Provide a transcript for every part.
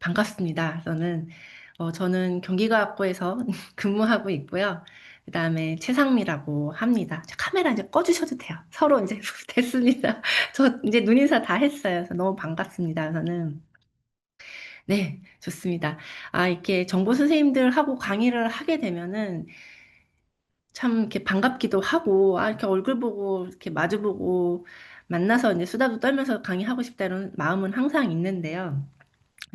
반갑습니다. 저는 경기과학고에서 근무하고 있고요. 그다음에 최상미라고 합니다. 카메라 이제 꺼주셔도 돼요. 서로 이제 됐습니다. 저 이제 눈인사 다 했어요. 그래서 너무 반갑습니다. 네, 좋습니다. 이렇게 정보 선생님들하고 강의를 하게 되면은 참 이렇게 반갑기도 하고, 이렇게 얼굴 보고 이렇게 마주보고 만나서 이제 수다도 떨면서 강의하고 싶다는 마음은 항상 있는데요.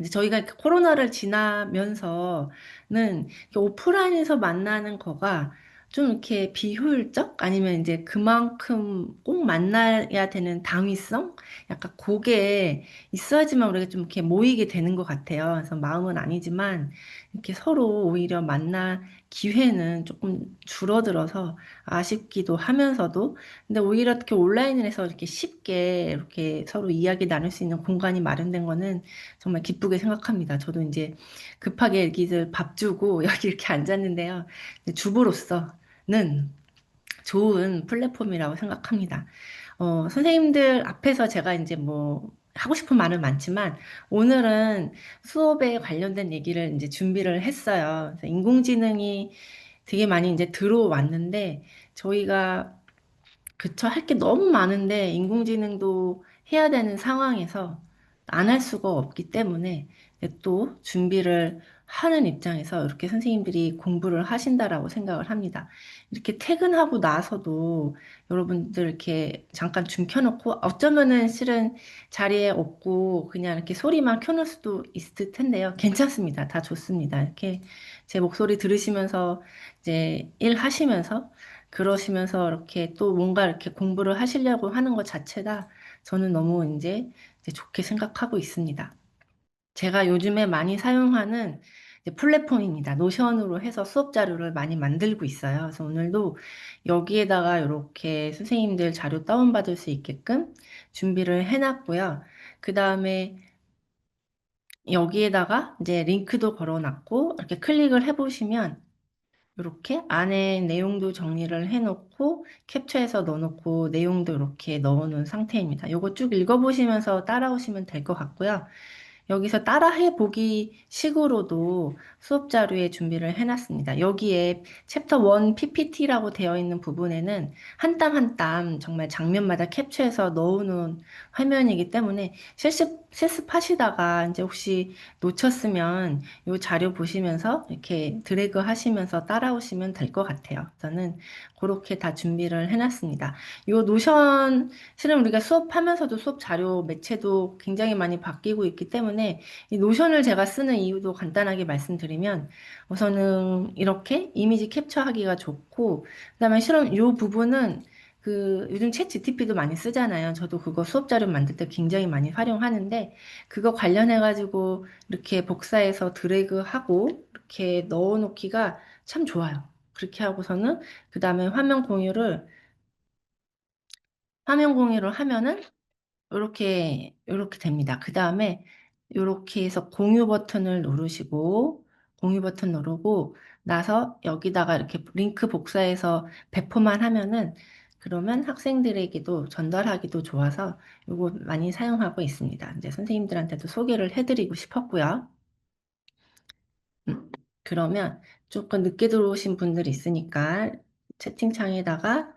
이제 저희가 이렇게 코로나를 지나면서는 이렇게 오프라인에서 만나는 거가 좀 이렇게 비효율적? 아니면 이제 그만큼 꼭 만나야 되는 당위성? 약간 그게 있어야지만 우리가 좀 이렇게 모이게 되는 것 같아요. 그래서 마음은 아니지만 이렇게 서로 오히려 만날 기회는 조금 줄어들어서 아쉽기도 하면서도 근데 오히려 이렇게 온라인에서 이렇게 쉽게 이렇게 서로 이야기 나눌 수 있는 공간이 마련된 거는 정말 기쁘게 생각합니다. 저도 이제 급하게 애기들 밥 주고 여기 이렇게 앉았는데요. 근데 주부로서는 좋은 플랫폼이라고 생각합니다. 선생님들 앞에서 제가 이제 뭐 하고 싶은 말은 많지만 오늘은 수업에 관련된 얘기를 이제 준비를 했어요. 그래서 인공지능이 되게 많이 이제 들어왔는데 저희가 그쵸. 할 게 너무 많은데 인공지능도 해야 되는 상황에서 안 할 수가 없기 때문에 또 준비를 하는 입장에서 이렇게 선생님들이 공부를 하신다라고 생각을 합니다. 이렇게 퇴근하고 나서도 여러분들 이렇게 잠깐 줌 켜놓고 어쩌면은 실은 자리에 없고 그냥 이렇게 소리만 켜놓을 수도 있을 텐데요. 괜찮습니다. 다 좋습니다. 이렇게 제 목소리 들으시면서 이제 일하시면서 그러시면서 이렇게 또 뭔가 이렇게 공부를 하시려고 하는 것 자체가 저는 너무 이제 좋게 생각하고 있습니다. 제가 요즘에 많이 사용하는 이제 플랫폼입니다. 노션으로 해서 수업 자료를 많이 만들고 있어요. 그래서 오늘도 여기에다가 이렇게 선생님들 자료 다운받을 수 있게끔 준비를 해놨고요. 그 다음에 여기에다가 이제 링크도 걸어놨고 이렇게 클릭을 해보시면 이렇게 안에 내용도 정리를 해놓고 캡처해서 넣어놓고 내용도 이렇게 넣어놓은 상태입니다. 요거 쭉 읽어보시면서 따라오시면 될 것 같고요. 여기서 따라해 보기 식으로도 수업 자료에 준비를 해놨습니다. 여기에 챕터 1 PPT라고 되어 있는 부분에는 한 땀 한 땀 정말 장면마다 캡처해서 넣어놓은 화면이기 때문에 실습하시다가 이제 혹시 놓쳤으면 이 자료 보시면서 이렇게 드래그 하시면서 따라오시면 될 것 같아요. 저는 그렇게 다 준비를 해놨습니다. 이 노션 실은 우리가 수업하면서도 수업 자료 매체도 굉장히 많이 바뀌고 있기 때문에 이 노션을 제가 쓰는 이유도 간단하게 말씀드리면 우선은 이렇게 이미지 캡처하기가 좋고 그다음에 실은 이 부분은 그 요즘 챗 GTP도 많이 쓰잖아요. 저도 그거 수업 자료 만들 때 굉장히 많이 활용하는데 그거 관련해가지고 이렇게 복사해서 드래그하고 이렇게 넣어놓기가 참 좋아요. 그렇게 하고서는 그 다음에 화면 공유를 하면은 이렇게 됩니다. 그 다음에 이렇게 해서 공유 버튼을 누르시고 공유 버튼 누르고 나서 여기다가 이렇게 링크 복사해서 배포만 하면은 그러면 학생들에게도 전달하기도 좋아서 이거 많이 사용하고 있습니다. 이제 선생님들한테도 소개를 해드리고 싶었고요. 그러면 조금 늦게 들어오신 분들이 있으니까 채팅창에다가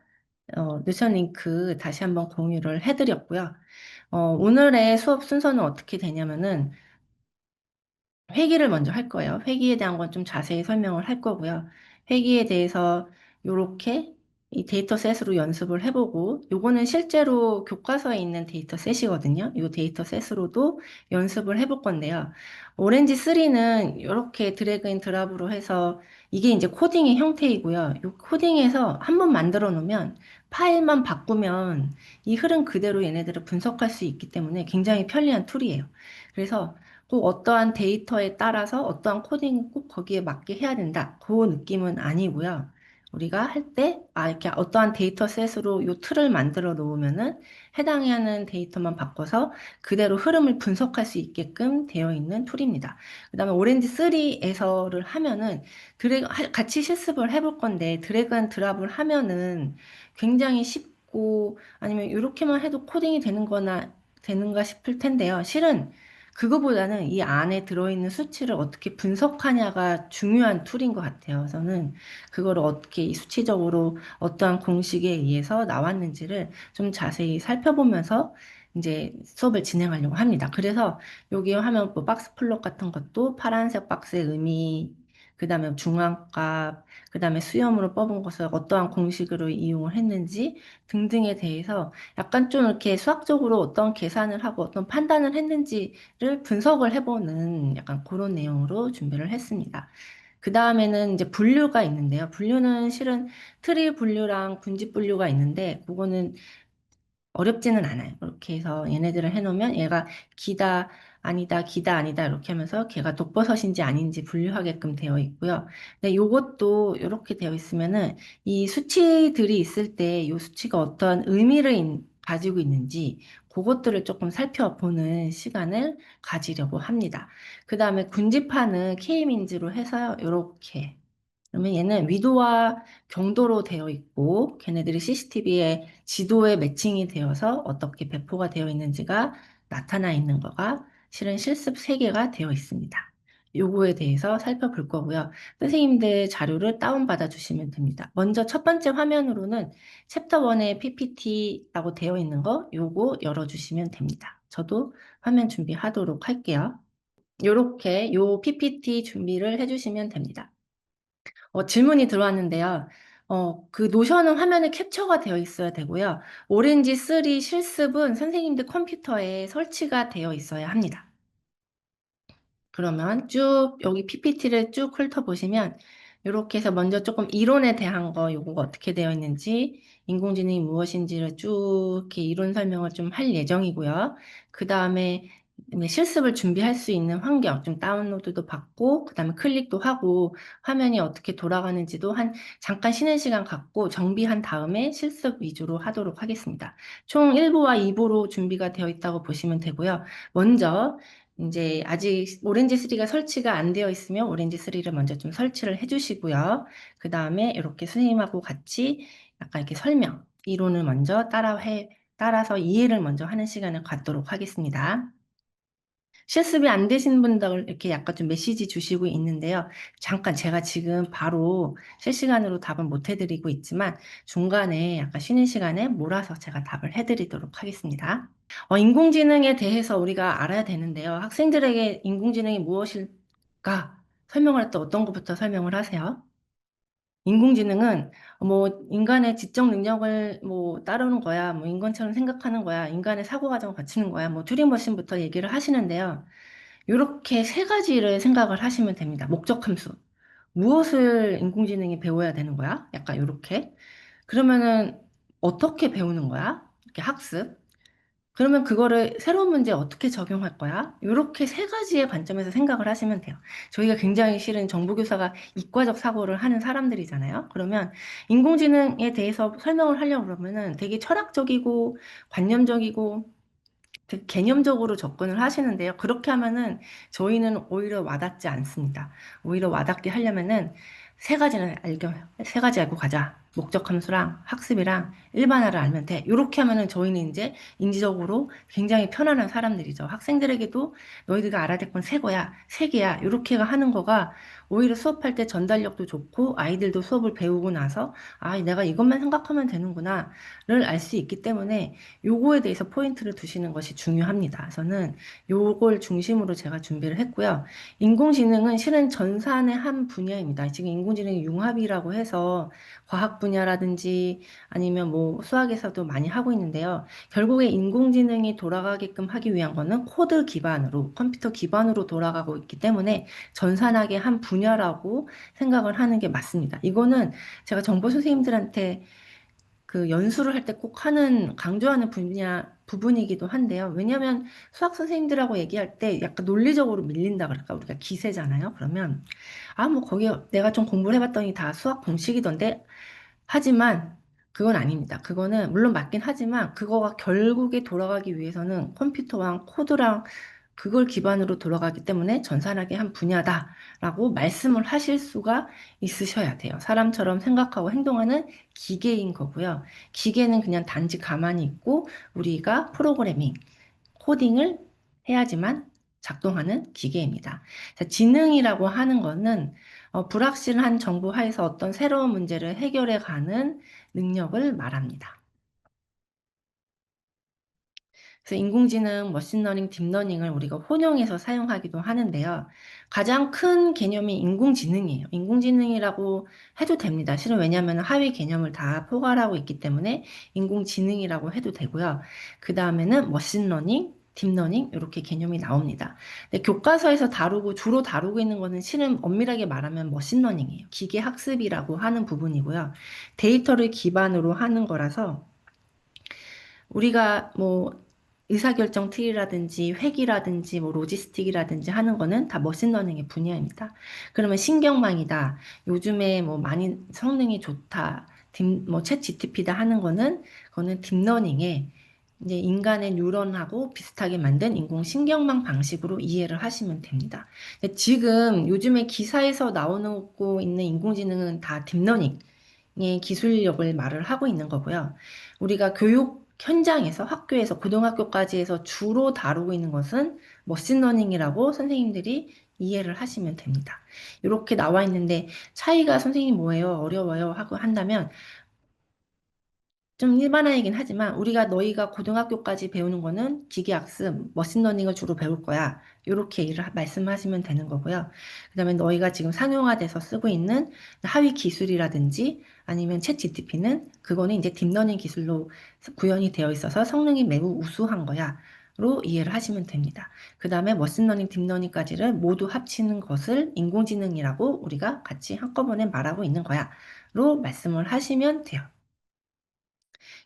노션 링크 다시 한번 공유를 해드렸고요. 오늘의 수업 순서는 어떻게 되냐면은 회기를 먼저 할 거예요. 회기에 대한 건 좀 자세히 설명을 할 거고요. 회기에 대해서 요렇게 이 데이터셋으로 연습을 해보고 요거는 실제로 교과서에 있는 데이터셋이거든요. 이 데이터셋으로도 연습을 해볼 건데요. 오렌지 3는 이렇게 드래그 앤 드랍으로 해서 이게 이제 코딩의 형태이고요. 이 코딩에서 한번 만들어 놓으면 파일만 바꾸면 이 흐름 그대로 얘네들을 분석할 수 있기 때문에 굉장히 편리한 툴이에요. 그래서 꼭 어떠한 데이터에 따라서 어떠한 코딩을 꼭 거기에 맞게 해야 된다. 그 느낌은 아니고요. 우리가 할 때, 이렇게 어떠한 데이터셋으로 이 틀을 만들어 놓으면은 해당이 하는 데이터만 바꿔서 그대로 흐름을 분석할 수 있게끔 되어 있는 툴입니다. 그 다음에 오렌지 3에서를 하면은 같이 실습을 해볼 건데 드래그 앤 드랍을 하면은 굉장히 쉽고 아니면 이렇게만 해도 코딩이 되는 거나 되는가 싶을 텐데요. 실은 그거보다는 이 안에 들어있는 수치를 어떻게 분석하냐가 중요한 툴인 것 같아요. 저는 그거를 어떻게 이 수치적으로 어떠한 공식에 의해서 나왔는지를 좀 자세히 살펴보면서 이제 수업을 진행하려고 합니다. 그래서 여기 하면 뭐 박스 플롯 같은 것도 파란색 박스의 의미, 그 다음에 중앙값, 그 다음에 수렴으로 뽑은 것을 어떠한 공식으로 이용을 했는지 등등에 대해서 약간 좀 이렇게 수학적으로 어떤 계산을 하고 어떤 판단을 했는지를 분석을 해보는 약간 그런 내용으로 준비를 했습니다. 그 다음에는 이제 분류가 있는데요. 분류는 실은 트리 분류랑 군집 분류가 있는데 그거는 어렵지는 않아요. 이렇게 해서 얘네들을 해놓으면 얘가 기다, 아니다, 기다, 아니다 이렇게 하면서 걔가 독버섯인지 아닌지 분류하게끔 되어 있고요. 근데 요것도 이렇게 되어 있으면은 이 수치들이 있을 때 이 수치가 어떤 의미를 가지고 있는지 그것들을 조금 살펴보는 시간을 가지려고 합니다. 그 다음에 군집하는 K민즈로 해서요. 이렇게 그러면 얘는 위도와 경도로 되어 있고 걔네들이 CCTV에 지도에 매칭이 되어서 어떻게 배포가 되어 있는지가 나타나 있는 거가 실은 실습 3개가 되어 있습니다. 요거에 대해서 살펴볼 거고요. 선생님들 자료를 다운받아 주시면 됩니다. 먼저 첫 번째 화면으로는 챕터 1의 PPT라고 되어 있는 거 요거 열어주시면 됩니다. 저도 화면 준비하도록 할게요. 요렇게 요 PPT 준비를 해주시면 됩니다. 질문이 들어왔는데요. 그 노션은 화면에 캡처가 되어 있어야 되고요. 오렌지 3 실습은 선생님들 컴퓨터에 설치가 되어 있어야 합니다. 그러면 쭉 여기 PPT를 쭉 훑어보시면 이렇게 해서 먼저 조금 이론에 대한 거 요거가 어떻게 되어 있는지 인공지능이 무엇인지를 쭉 이렇게 이론 설명을 좀 할 예정이고요. 그 다음에 실습을 준비할 수 있는 환경 좀 다운로드도 받고 그 다음에 클릭도 하고 화면이 어떻게 돌아가는지도 잠깐 쉬는 시간 갖고 정비한 다음에 실습 위주로 하도록 하겠습니다. 총 1부와 2부로 준비가 되어 있다고 보시면 되고요. 먼저 이제 아직 오렌지 3가 설치가 안 되어 있으면 오렌지 3를 먼저 좀 설치를 해주시고요. 그 다음에 이렇게 선생님하고 같이 약간 이렇게 설명, 이론을 먼저 따라서 이해를 먼저 하는 시간을 갖도록 하겠습니다. 실습이 안 되신 분들 이렇게 약간 좀 메시지 주시고 있는데요. 잠깐 제가 지금 바로 실시간으로 답은 못 해드리고 있지만 중간에 약간 쉬는 시간에 몰아서 제가 답을 해드리도록 하겠습니다. 인공지능에 대해서 우리가 알아야 되는데요. 학생들에게 인공지능이 무엇일까? 설명을 할 때 어떤 것부터 설명을 하세요? 인공지능은 뭐 인간의 지적 능력을 뭐 따르는 거야, 뭐 인간처럼 생각하는 거야, 인간의 사고 과정을 갖추는 거야, 뭐 튜링머신부터 얘기를 하시는데요. 이렇게 세 가지를 생각을 하시면 됩니다. 목적 함수. 무엇을 인공지능이 배워야 되는 거야? 약간 이렇게. 그러면은 어떻게 배우는 거야? 이렇게 학습. 그러면 그거를 새로운 문제에 어떻게 적용할 거야? 이렇게 세 가지의 관점에서 생각을 하시면 돼요. 저희가 굉장히 실은 정보교사가 이과적 사고를 하는 사람들이잖아요. 그러면 인공지능에 대해서 설명을 하려고 그러면은 되게 철학적이고 관념적이고 되게 개념적으로 접근을 하시는데요. 그렇게 하면은 저희는 오히려 와닿지 않습니다. 오히려 와닿게 하려면은 세 가지 알고 가자. 목적 함수랑 학습이랑 일반화를 알면 돼. 이렇게 하면은 저희는 이제 인지적으로 굉장히 편안한 사람들이죠. 학생들에게도 너희들가 알아야 될 건 세 거야, 세 개야. 이렇게 하는 거가 오히려 수업할 때 전달력도 좋고 아이들도 수업을 배우고 나서 아, 내가 이것만 생각하면 되는구나를 알 수 있기 때문에 요거에 대해서 포인트를 두시는 것이 중요합니다. 저는 요걸 중심으로 제가 준비를 했고요. 인공지능은 실은 전산의 한 분야입니다. 지금 인공지능이 융합이라고 해서 과학 분야라든지 아니면 뭐 수학에서도 많이 하고 있는데요. 결국에 인공지능이 돌아가게끔 하기 위한 거는 코드 기반으로, 컴퓨터 기반으로 돌아가고 있기 때문에 전산학의 한 분야라고 생각을 하는 게 맞습니다. 이거는 제가 정보 선생님들한테 그 연수를 할 때 꼭 강조하는 부분이기도 한데요. 왜냐하면 수학 선생님들하고 얘기할 때 약간 논리적으로 밀린다 그럴까? 우리가 기세잖아요. 그러면, 뭐, 거기 내가 좀 공부를 해봤더니 다 수학 공식이던데? 하지만, 그건 아닙니다. 그거는, 물론 맞긴 하지만, 그거가 결국에 돌아가기 위해서는 컴퓨터랑 코드랑 그걸 기반으로 돌아가기 때문에 전산학의 한 분야다라고 말씀을 하실 수가 있으셔야 돼요. 사람처럼 생각하고 행동하는 기계인 거고요. 기계는 그냥 단지 가만히 있고 우리가 프로그래밍, 코딩을 해야지만 작동하는 기계입니다. 자, 지능이라고 하는 거는 불확실한 정보 하에서 어떤 새로운 문제를 해결해 가는 능력을 말합니다. 그래서 인공지능, 머신러닝, 딥러닝을 우리가 혼용해서 사용하기도 하는데요. 가장 큰 개념이 인공지능이에요. 인공지능이라고 해도 됩니다. 실은 왜냐하면 하위 개념을 다 포괄하고 있기 때문에 인공지능이라고 해도 되고요. 그 다음에는 머신러닝, 딥러닝 이렇게 개념이 나옵니다. 근데 교과서에서 주로 다루고 있는 거는 실은 엄밀하게 말하면 머신러닝이에요. 기계 학습이라고 하는 부분이고요. 데이터를 기반으로 하는 거라서 우리가 뭐 의사결정 툴이라든지 회기라든지 뭐 로지스틱이라든지 하는 거는 다 머신러닝의 분야입니다. 그러면 신경망이다. 요즘에 뭐 많이 성능이 좋다. 챗 GTP다 하는 거는 그거는 딥러닝에 이제 인간의 뉴런하고 비슷하게 만든 인공신경망 방식으로 이해를 하시면 됩니다. 근데 지금 요즘에 기사에서 나오고 있는 인공지능은 다 딥러닝 의 기술력을 말을 하고 있는 거고요. 우리가 교육 현장에서 학교에서 고등학교까지 해서 주로 다루고 있는 것은 머신러닝이라고 선생님들이 이해를 하시면 됩니다. 이렇게 나와 있는데 차이가 선생님 뭐예요? 어려워요? 하고 한다면 좀 일반화이긴 하지만 우리가 너희가 고등학교까지 배우는 거는 기계학습, 머신러닝을 주로 배울 거야. 이렇게 말씀하시면 되는 거고요. 그다음에 너희가 지금 상용화돼서 쓰고 있는 하위 기술이라든지 아니면 챗 GTP는 그거는 이제 딥러닝 기술로 구현이 되어 있어서 성능이 매우 우수한 거야. 로 이해를 하시면 됩니다. 그 다음에 머신러닝, 딥러닝까지를 모두 합치는 것을 인공지능이라고 우리가 같이 한꺼번에 말하고 있는 거야. 로 말씀을 하시면 돼요.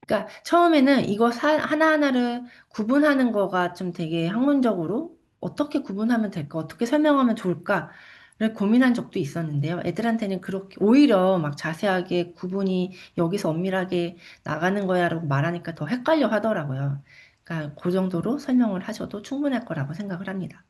그러니까 처음에는 이거 하나하나를 구분하는 거가 좀 되게 학문적으로 어떻게 구분하면 될까, 어떻게 설명하면 좋을까를 고민한 적도 있었는데요. 애들한테는 그렇게 오히려 막 자세하게 구분이 여기서 엄밀하게 나가는 거야라고 말하니까 더 헷갈려 하더라고요. 그러니까 그 정도로 설명을 하셔도 충분할 거라고 생각을 합니다.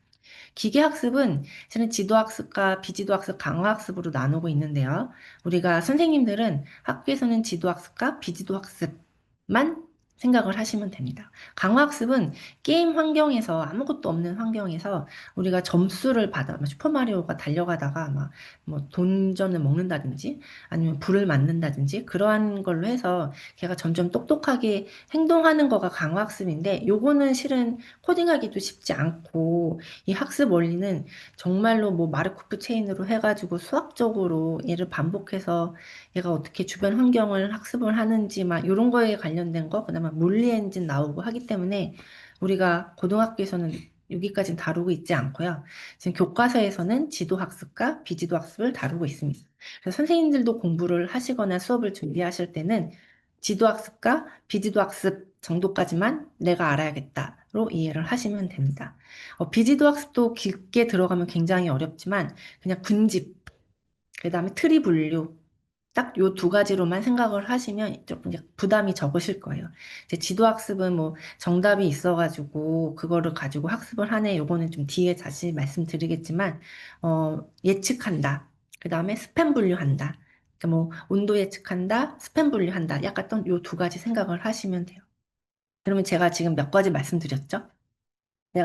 기계학습은 실은 지도학습과 비지도학습, 강화학습으로 나누고 있는데요. 우리가 선생님들은 학교에서는 지도학습과 비지도학습만 생각을 하시면 됩니다. 강화학습은 게임 환경에서 아무것도 없는 환경에서 우리가 점수를 받아, 슈퍼마리오가 달려가다가 뭐 돈전을 먹는다든지 아니면 불을 맞는다든지 그러한 걸로 해서 걔가 점점 똑똑하게 행동하는 거가 강화학습인데 요거는 실은 코딩하기도 쉽지 않고 이 학습 원리는 정말로 뭐 마르코프 체인으로 해가지고 수학적으로 얘를 반복해서 얘가 어떻게 주변 환경을 학습을 하는지 막 이런 거에 관련된 거, 그다음에 물리 엔진 나오고 하기 때문에 우리가 고등학교에서는 여기까지는 다루고 있지 않고요. 지금 교과서에서는 지도 학습과 비지도 학습을 다루고 있습니다. 그래서 선생님들도 공부를 하시거나 수업을 준비하실 때는 지도 학습과 비지도 학습 정도까지만 내가 알아야겠다로 이해를 하시면 됩니다. 비지도 학습도 깊게 들어가면 굉장히 어렵지만 그냥 군집, 그다음에 트리 분류 딱 요 두 가지로만 생각을 하시면 조금 이제 부담이 적으실 거예요. 이제 지도 학습은 뭐 정답이 있어가지고 그거를 가지고 학습을 하네. 요거는 좀 뒤에 다시 말씀드리겠지만 예측한다. 그다음에 스팸 분류한다. 그러니까 뭐 온도 예측한다, 스팸 분류한다. 약간 요 두 가지 생각을 하시면 돼요. 그러면 제가 지금 몇 가지 말씀드렸죠?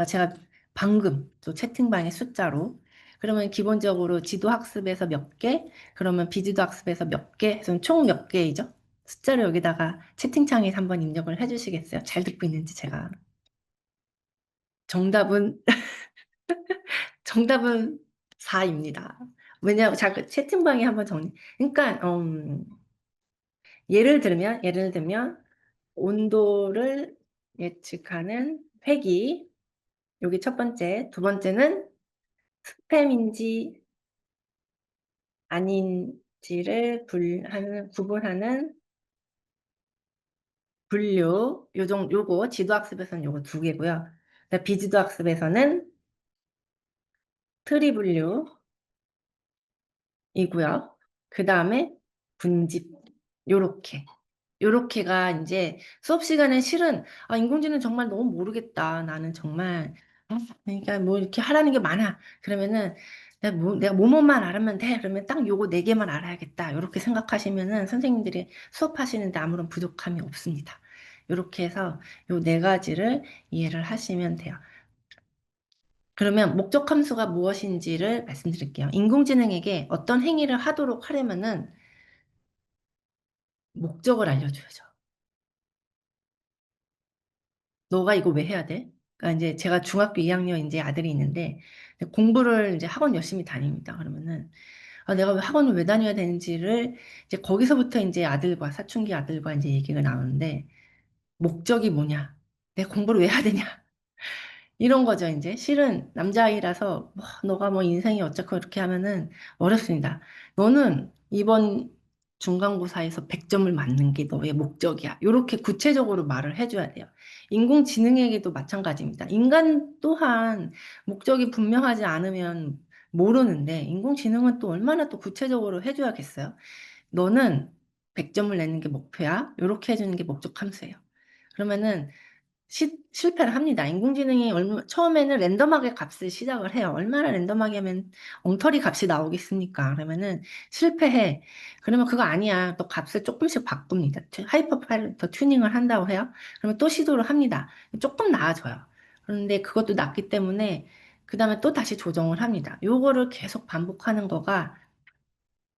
제가 방금 또 채팅방의 숫자로 그러면 기본적으로 지도 학습에서 몇 개, 그러면 비지도 학습에서 몇 개, 해서 총 몇 개이죠? 숫자를 여기다가 채팅창에 한번 입력을 해주시겠어요? 잘 듣고 있는지 제가. 정답은, 정답은 4입니다. 왜냐하면 채팅방에 한번 그러니까, 예를 들면, 온도를 예측하는 회기, 여기 첫 번째, 두 번째는 스팸인지 아닌지를 구분하는 분류, 요거 지도학습에서는 요거 두 개고요. 비지도학습에서는 트리 분류이고요. 그 다음에 분집, 요렇게. 요렇게가 이제 수업 시간에 실은 인공지능 정말 너무 모르겠다. 나는 정말 그러니까 뭐 이렇게 하라는 게 많아. 그러면은 내가 뭐뭐만 알면 돼. 그러면 딱 요거 네 개만 알아야겠다. 요렇게 생각하시면은 선생님들이 수업하시는데 아무런 부족함이 없습니다. 요렇게 해서 요 네 가지를 이해를 하시면 돼요. 그러면 목적 함수가 무엇인지를 말씀드릴게요. 인공지능에게 어떤 행위를 하도록 하려면은 목적을 알려줘야죠. 너가 이거 왜 해야 돼? 그러니까 이제 제가 중학교 2학년 이제 아들이 있는데 공부를 이제 학원 열심히 다닙니다. 그러면은 내가 왜 학원을 왜 다녀야 되는지를 이제 거기서부터 이제 아들과 사춘기 아들과 이제 얘기가 나오는데 목적이 뭐냐? 내가 공부를 왜 해야 되냐? 이런 거죠, 이제. 실은 남자아이라서, 뭐, 너가 뭐 인생이 어쩌고 이렇게 하면은 어렵습니다. 너는 이번 중간고사에서 100점을 맞는 게 너의 목적이야. 이렇게 구체적으로 말을 해줘야 돼요. 인공지능에게도 마찬가지입니다. 인간 또한 목적이 분명하지 않으면 모르는데, 인공지능은 또 얼마나 또 구체적으로 해줘야겠어요. 너는 100점을 내는 게 목표야. 이렇게 해주는 게 목적 함수예요. 그러면은 실패를 합니다. 인공지능이 처음에는 랜덤하게 값을 시작을 해요. 얼마나 랜덤하게 하면 엉터리 값이 나오겠습니까? 그러면은 실패해. 그러면 그거 아니야. 또 값을 조금씩 바꿉니다. 하이퍼 파일럿 튜닝을 한다고 해요. 그러면 또 시도를 합니다. 조금 나아져요. 그런데 그것도 낮기 때문에 그 다음에 또 다시 조정을 합니다. 요거를 계속 반복하는 거가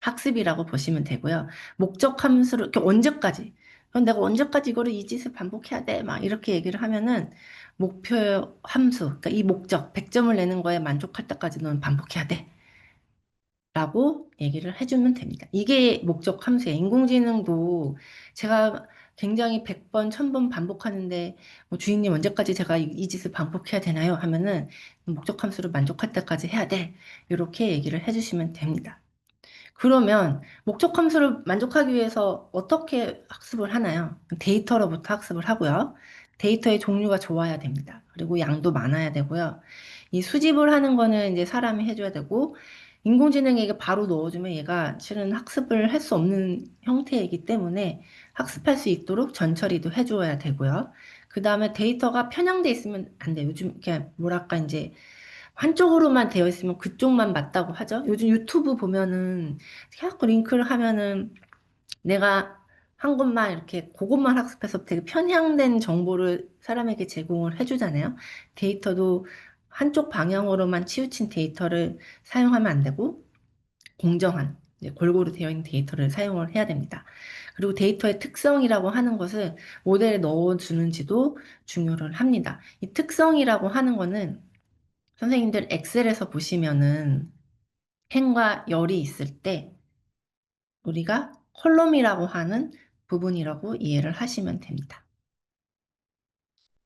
학습이라고 보시면 되고요. 목적 함수를 이렇게 언제까지? 그럼 내가 언제까지 이거를 이 짓을 반복해야 돼? 막 이렇게 얘기를 하면은 목표 함수, 그러니까 이 목적 100점을 내는 거에 만족할 때까지 는 반복해야 돼. 라고 얘기를 해주면 됩니다. 이게 목적 함수예요. 인공지능도 제가 굉장히 100번, 1000번 반복하는데 뭐 주인님 언제까지 제가 이 짓을 반복해야 되나요? 하면은 목적 함수를 만족할 때까지 해야 돼. 이렇게 얘기를 해주시면 됩니다. 그러면 목적 함수를 만족하기 위해서 어떻게 학습을 하나요? 데이터로부터 학습을 하고요. 데이터의 종류가 좋아야 됩니다. 그리고 양도 많아야 되고요. 이 수집을 하는 거는 이제 사람이 해줘야 되고, 인공지능에게 바로 넣어주면 얘가 실은 학습을 할 수 없는 형태이기 때문에 학습할 수 있도록 전처리도 해줘야 되고요. 그 다음에 데이터가 편향돼 있으면 안 돼요. 요즘 이렇게 뭐랄까 이제 한쪽으로만 되어 있으면 그쪽만 맞다고 하죠. 요즘 유튜브 보면은 자꾸 링크를 하면은 내가 한 것만 이렇게 그것만 학습해서 되게 편향된 정보를 사람에게 제공을 해주잖아요. 데이터도 한쪽 방향으로만 치우친 데이터를 사용하면 안 되고 공정한 이제 골고루 되어 있는 데이터를 사용을 해야 됩니다. 그리고 데이터의 특성이라고 하는 것을 모델에 넣어주는지도 중요를 합니다. 이 특성이라고 하는 거는 선생님들 엑셀에서 보시면은 펜과 열이 있을 때 우리가 컬럼이라고 하는 부분이라고 이해를 하시면 됩니다.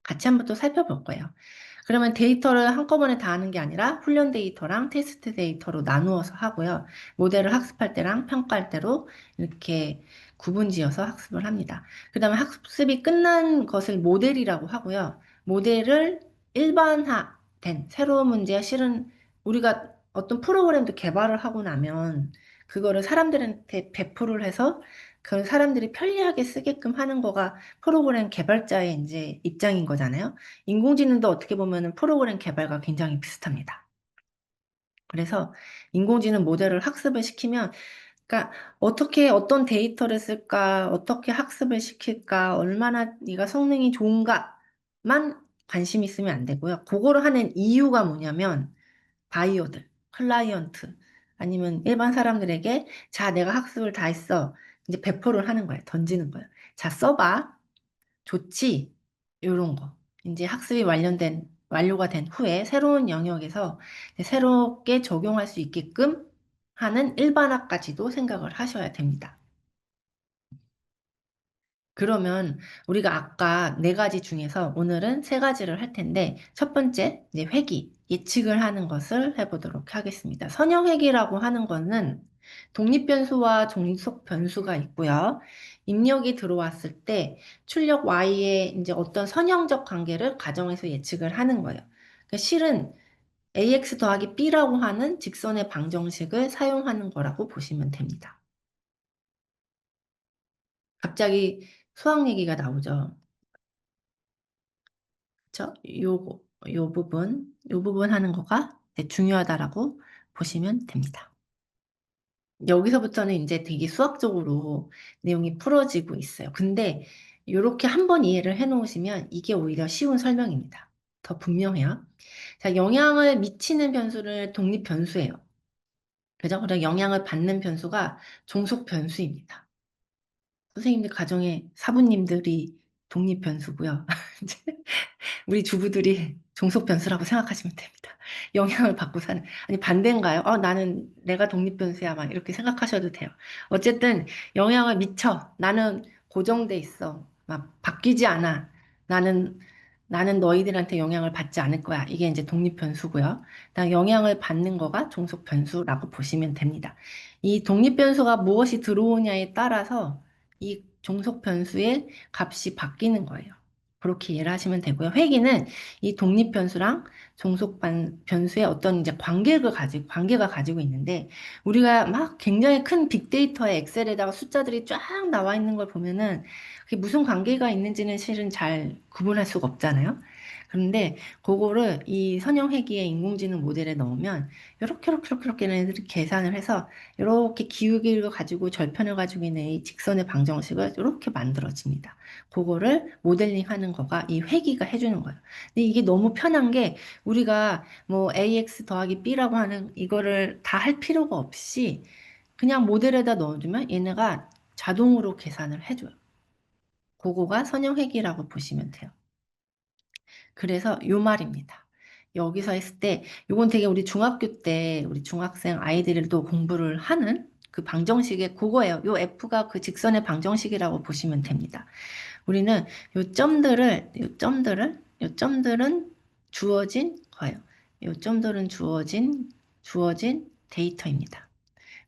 같이 한번 또 살펴볼 거예요. 그러면 데이터를 한꺼번에 다 하는 게 아니라 훈련 데이터랑 테스트 데이터로 나누어서 하고요. 모델을 학습할 때랑 평가할 때로 이렇게 구분지어서 학습을 합니다. 그 다음에 학습이 끝난 것을 모델이라고 하고요. 모델을 일반화된 새로운 문제야 실은 우리가 어떤 프로그램도 개발을 하고 나면 그거를 사람들한테 배포를 해서 그 사람들이 편리하게 쓰게끔 하는 거가 프로그램 개발자의 이제 입장인 거잖아요. 인공지능도 어떻게 보면 프로그램 개발과 굉장히 비슷합니다. 그래서 인공지능 모델을 학습을 시키면, 그러니까 어떻게 어떤 데이터를 쓸까, 어떻게 학습을 시킬까, 얼마나 네가 성능이 좋은가만 관심 있으면 안 되고요. 그거를 하는 이유가 뭐냐면 바이어들, 클라이언트 아니면 일반 사람들에게 자, 내가 학습을 다 했어. 이제 배포를 하는 거예요. 던지는 거예요. 자, 써봐. 좋지? 이런 거. 이제 학습이 완료가 된 후에 새로운 영역에서 새롭게 적용할 수 있게끔 하는 일반화까지도 생각을 하셔야 됩니다. 그러면 우리가 아까 네 가지 중에서 오늘은 세 가지를 할 텐데 첫 번째 이제 회귀, 예측을 하는 것을 해보도록 하겠습니다. 선형회귀라고 하는 거는 독립변수와 종속 변수가 있고요. 입력이 들어왔을 때 출력 Y의 이제 어떤 선형적 관계를 가정해서 예측을 하는 거예요. 그러니까 실은 AX 더하기 B라고 하는 직선의 방정식을 사용하는 거라고 보시면 됩니다. 갑자기 수학 얘기가 나오죠. 그쵸? 요 부분 하는 거가 이제 중요하다라고 보시면 됩니다. 여기서부터는 이제 되게 수학적으로 내용이 풀어지고 있어요. 근데 이렇게 한번 이해를 해 놓으시면 이게 오히려 쉬운 설명입니다. 더 분명해요. 자, 영향을 미치는 변수를 독립 변수예요. 그죠? 그리고 영향을 받는 변수가 종속 변수입니다. 선생님들 가정의 사부님들이 독립 변수고요. 우리 주부들이 종속 변수라고 생각하시면 됩니다. 영향을 받고 사는. 아니, 반대인가요? 나는 내가 독립 변수야. 막 이렇게 생각하셔도 돼요. 어쨌든 영향을 미쳐. 나는 고정돼 있어. 막 바뀌지 않아. 나는, 나는 너희들한테 영향을 받지 않을 거야. 이게 이제 독립 변수고요. 그다음 영향을 받는 거가 종속 변수라고 보시면 됩니다. 이 독립 변수가 무엇이 들어오냐에 따라서 이 종속 변수의 값이 바뀌는 거예요. 그렇게 이해를 하시면 되고요. 회귀는 이 독립 변수랑 종속 변수의 어떤 이제 관계가 가지고 있는데, 우리가 막 굉장히 큰 빅데이터의 엑셀에다가 숫자들이 쫙 나와 있는 걸 보면은 그게 무슨 관계가 있는지는 실은 잘 구분할 수가 없잖아요. 그런데 그거를 이 선형회귀의 인공지능 모델에 넣으면 이렇게 얘네들이 계산을 해서 이렇게 기울기를 가지고 절편을 가지고 있는 이 직선의 방정식을 이렇게 만들어집니다. 그거를 모델링 하는 거가 이 회귀가 해주는 거예요. 근데 이게 너무 편한 게 우리가 뭐 ax 더하기 b라고 하는 이거를 다 할 필요가 없이 그냥 모델에다 넣어주면 얘네가 자동으로 계산을 해줘요. 그거가 선형회귀라고 보시면 돼요. 그래서 요 말입니다. 여기서 했을 때 요건 되게 우리 중학교 때 우리 중학생 아이들도 공부를 하는 그 방정식의 그거예요. 요 F가 그 직선의 방정식이라고 보시면 됩니다. 우리는 요 점들은 주어진 거예요. 요 점들은 주어진 데이터입니다.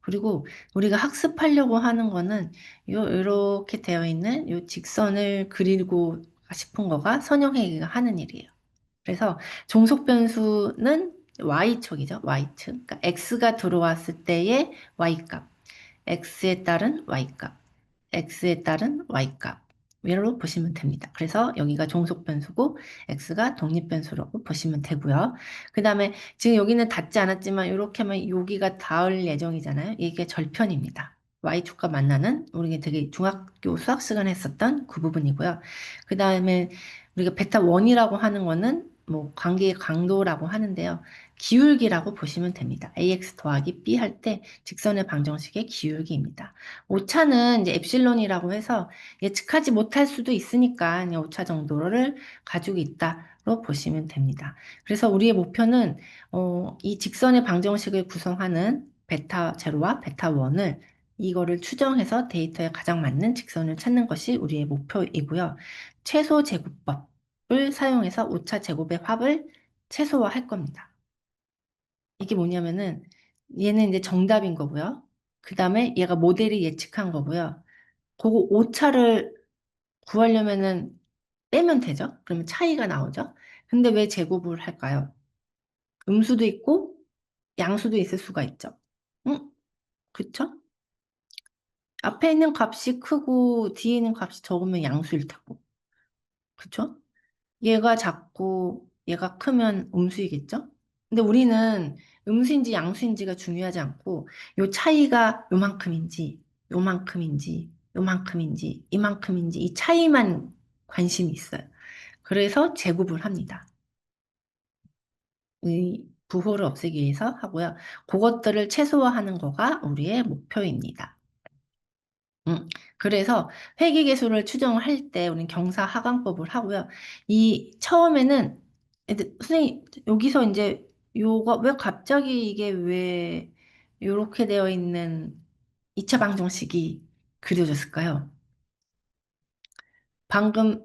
그리고 우리가 학습하려고 하는 거는 요렇게 되어 있는 요 직선을 그리고 싶은 거가 선형회계가 하는 일이에요. 그래서 종속 변수는 y축이죠. y축. 그러니까 x가 들어왔을 때의 y값, x에 따른 y값, x에 따른 y값. 이로 보시면 됩니다. 그래서 여기가 종속 변수고 x가 독립 변수라고 보시면 되고요. 그 다음에 지금 여기는 닿지 않았지만 이렇게 하면 여기가 닿을 예정이잖아요. 이게 절편입니다. y축과 만나는 우리 되게 중학교 수학 시간에 했었던 그 부분이고요. 그 다음에 우리가 베타 1이라고 하는 거는 뭐 관계의 강도라고 하는데요. 기울기라고 보시면 됩니다. ax 더하기 b 할 때 직선의 방정식의 기울기입니다. 오차는 이제 엡실론이라고 해서 예측하지 못할 수도 있으니까 그냥 오차 정도를 가지고 있다로 보시면 됩니다. 그래서 우리의 목표는 이 직선의 방정식을 구성하는 베타 제로와 베타 1을 이거를 추정해서 데이터에 가장 맞는 직선을 찾는 것이 우리의 목표이고요. 최소 제곱법을 사용해서 오차 제곱의 합을 최소화할 겁니다. 이게 뭐냐면은 얘는 이제 정답인 거고요. 그 다음에 얘가 모델이 예측한 거고요. 그거 오차를 구하려면은 빼면 되죠. 그러면 차이가 나오죠. 근데 왜 제곱을 할까요? 음수도 있고 양수도 있을 수가 있죠. 응? 그쵸? 앞에 있는 값이 크고 뒤에 있는 값이 적으면 양수일 테고. 그쵸? 얘가 작고 얘가 크면 음수이겠죠? 근데 우리는 음수인지 양수인지가 중요하지 않고 요 차이가 요만큼인지 요만큼인지 이만큼인지 이 차이만 관심이 있어요. 그래서 제곱을 합니다. 이 부호를 없애기 위해서 하고요. 그것들을 최소화하는 거가 우리의 목표입니다. 그래서 회계계수를 추정을 할 때 우리는 경사하강법을 하고요. 이 처음에는 선생님 여기서 이제 요거 왜 갑자기 이게 왜 이렇게 되어 있는 2차 방정식이 그려졌을까요? 방금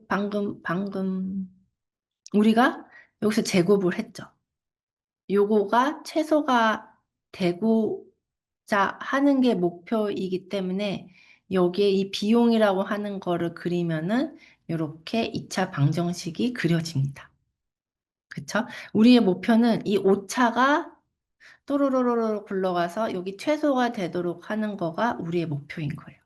우리가 여기서 제곱을 했죠. 요거가 최소가 되고자 하는 게 목표이기 때문에 여기에 이 비용이라고 하는 거를 그리면은 이렇게 2차 방정식이 그려집니다. 그쵸? 우리의 목표는 이 오차가 또로로로로 굴러가서 여기 최소가 되도록 하는 거가 우리의 목표인 거예요.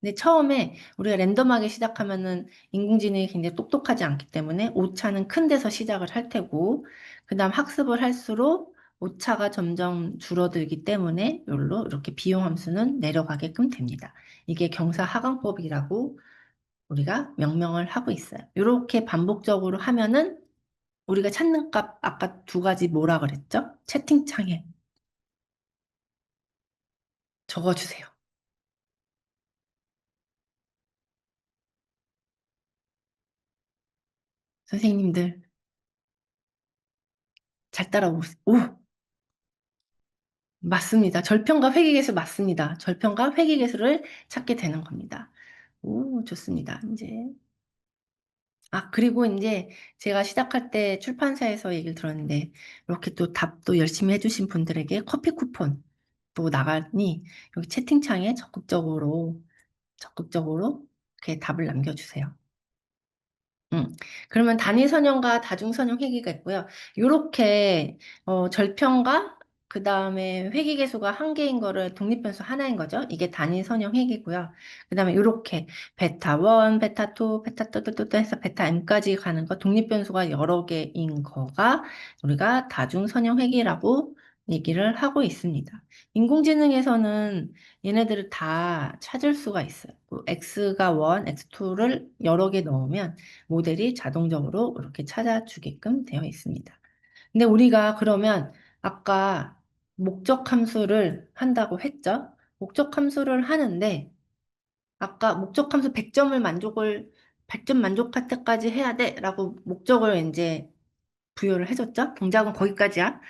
근데 처음에 우리가 랜덤하게 시작하면은 인공지능이 굉장히 똑똑하지 않기 때문에 오차는 큰 데서 시작을 할 테고, 그 다음 학습을 할수록 오차가 점점 줄어들기 때문에 여기로 이렇게 비용 함수는 내려가게끔 됩니다. 이게 경사하강법이라고 우리가 명명을 하고 있어요. 이렇게 반복적으로 하면은 우리가 찾는 값 아까 두 가지 뭐라 그랬죠? 채팅창에 적어주세요. 선생님들 잘 따라오세요. 오, 맞습니다. 절편과 회귀계수 맞습니다. 절편과 회귀계수를 찾게 되는 겁니다. 오, 좋습니다. 이제. 아, 그리고 이제 제가 시작할 때 출판사에서 얘기를 들었는데, 이렇게 또 답도 열심히 해주신 분들에게 커피 쿠폰 또 나가니, 여기 채팅창에 적극적으로 이렇게 답을 남겨주세요. 그러면 단위 선형과 다중 선형 회귀가 있고요. 요렇게 절편과 그 다음에 회귀 계수가 한 개인 거를 독립변수 하나인 거죠. 이게 단위 선형 회귀고요. 그 다음에 요렇게 베타 1, 베타 2, 베타 또또또 해서 베타 n까지 가는 거 독립변수가 여러 개인 거가 우리가 다중 선형 회귀라고 얘기를 하고 있습니다. 인공지능에서는 얘네들을 다 찾을 수가 있어요. x가 1, x2를 여러 개 넣으면 모델이 자동적으로 이렇게 찾아주게끔 되어 있습니다. 근데 우리가 그러면 아까 목적 함수를 한다고 했죠? 목적 함수를 하는데 아까 목적 함수 100점 만족할 때까지 해야 돼 라고 목적을 이제 부여를 해줬죠? 동작은 거기까지야.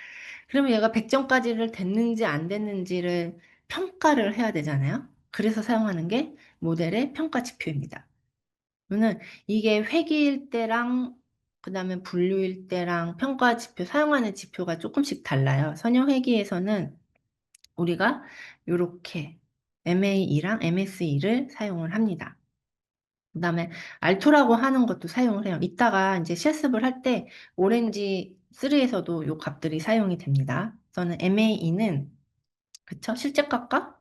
그러면 얘가 100점까지를 됐는지 안 됐는지를 평가를 해야 되잖아요. 그래서 사용하는 게 모델의 평가 지표입니다. 그러면 이게 회기일 때랑 그다음에 분류일 때랑 평가 지표 사용하는 지표가 조금씩 달라요. 선형 회기에서는 우리가 이렇게 MA2랑 MSE를 사용을 합니다. 그다음에 알토라고 하는 것도 사용을 해요. 이따가 이제 실습을 할 때 오렌지 3에서도 이 값들이 사용이 됩니다. 저는 MA2는 그쵸? 실제값과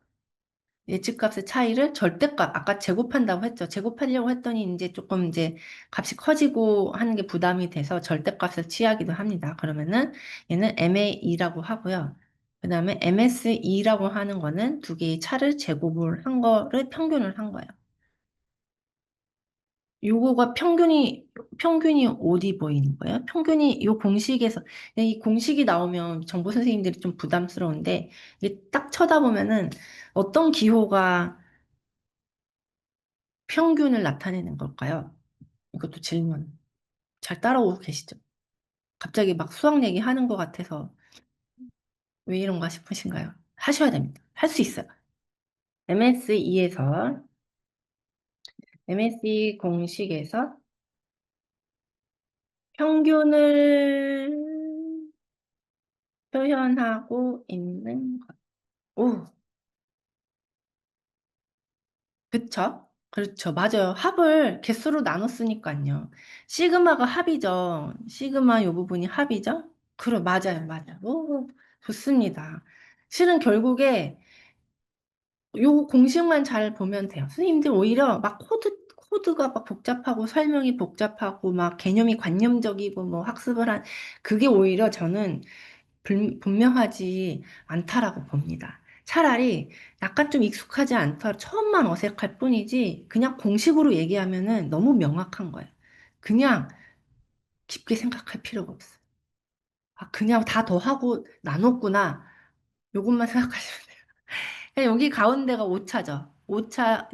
예측값의 차이를 절대값, 아까 제곱한다고 했죠. 제곱하려고 했더니 이제 조금 이제 값이 커지고 하는 게 부담이 돼서 절대값을 취하기도 합니다. 그러면은 얘는 MA2라고 하고요. 그 다음에 MSE라고 하는 거는 두 개의 차를 제곱을 한 거를 평균을 한 거예요. 요거가 평균이 어디 보이는 거예요? 평균이 요 공식에서, 이 공식이 나오면 정보 선생님들이 좀 부담스러운데, 이게 딱 쳐다보면은 어떤 기호가 평균을 나타내는 걸까요? 이것도 질문. 잘 따라오고 계시죠? 갑자기 막 수학 얘기 하는 것 같아서 왜 이런가 싶으신가요? 하셔야 됩니다. 할 수 있어요. MSE 공식에서 평균을 표현하고 있는 것. 오, 그쵸? 그렇죠. 맞아요. 합을 개수로 나눴으니까요. 시그마가 합이죠. 시그마 요 부분이 합이죠? 맞아요. 오, 좋습니다. 실은 결국에 요 공식만 잘 보면 돼요. 선생님들 오히려 막 코드가 막 복잡하고 설명이 복잡하고 막 개념이 관념적이고 뭐 학습을 그게 오히려 저는 분명하지 않다라고 봅니다. 차라리 약간 좀 익숙하지 않다, 처음만 어색할 뿐이지, 그냥 공식으로 얘기하면은 너무 명확한 거예요. 그냥 깊게 생각할 필요가 없어요. 아, 그냥 다 더하고 나눴구나. 요것만 생각하시면 돼요. 그냥 여기 가운데가 오차죠.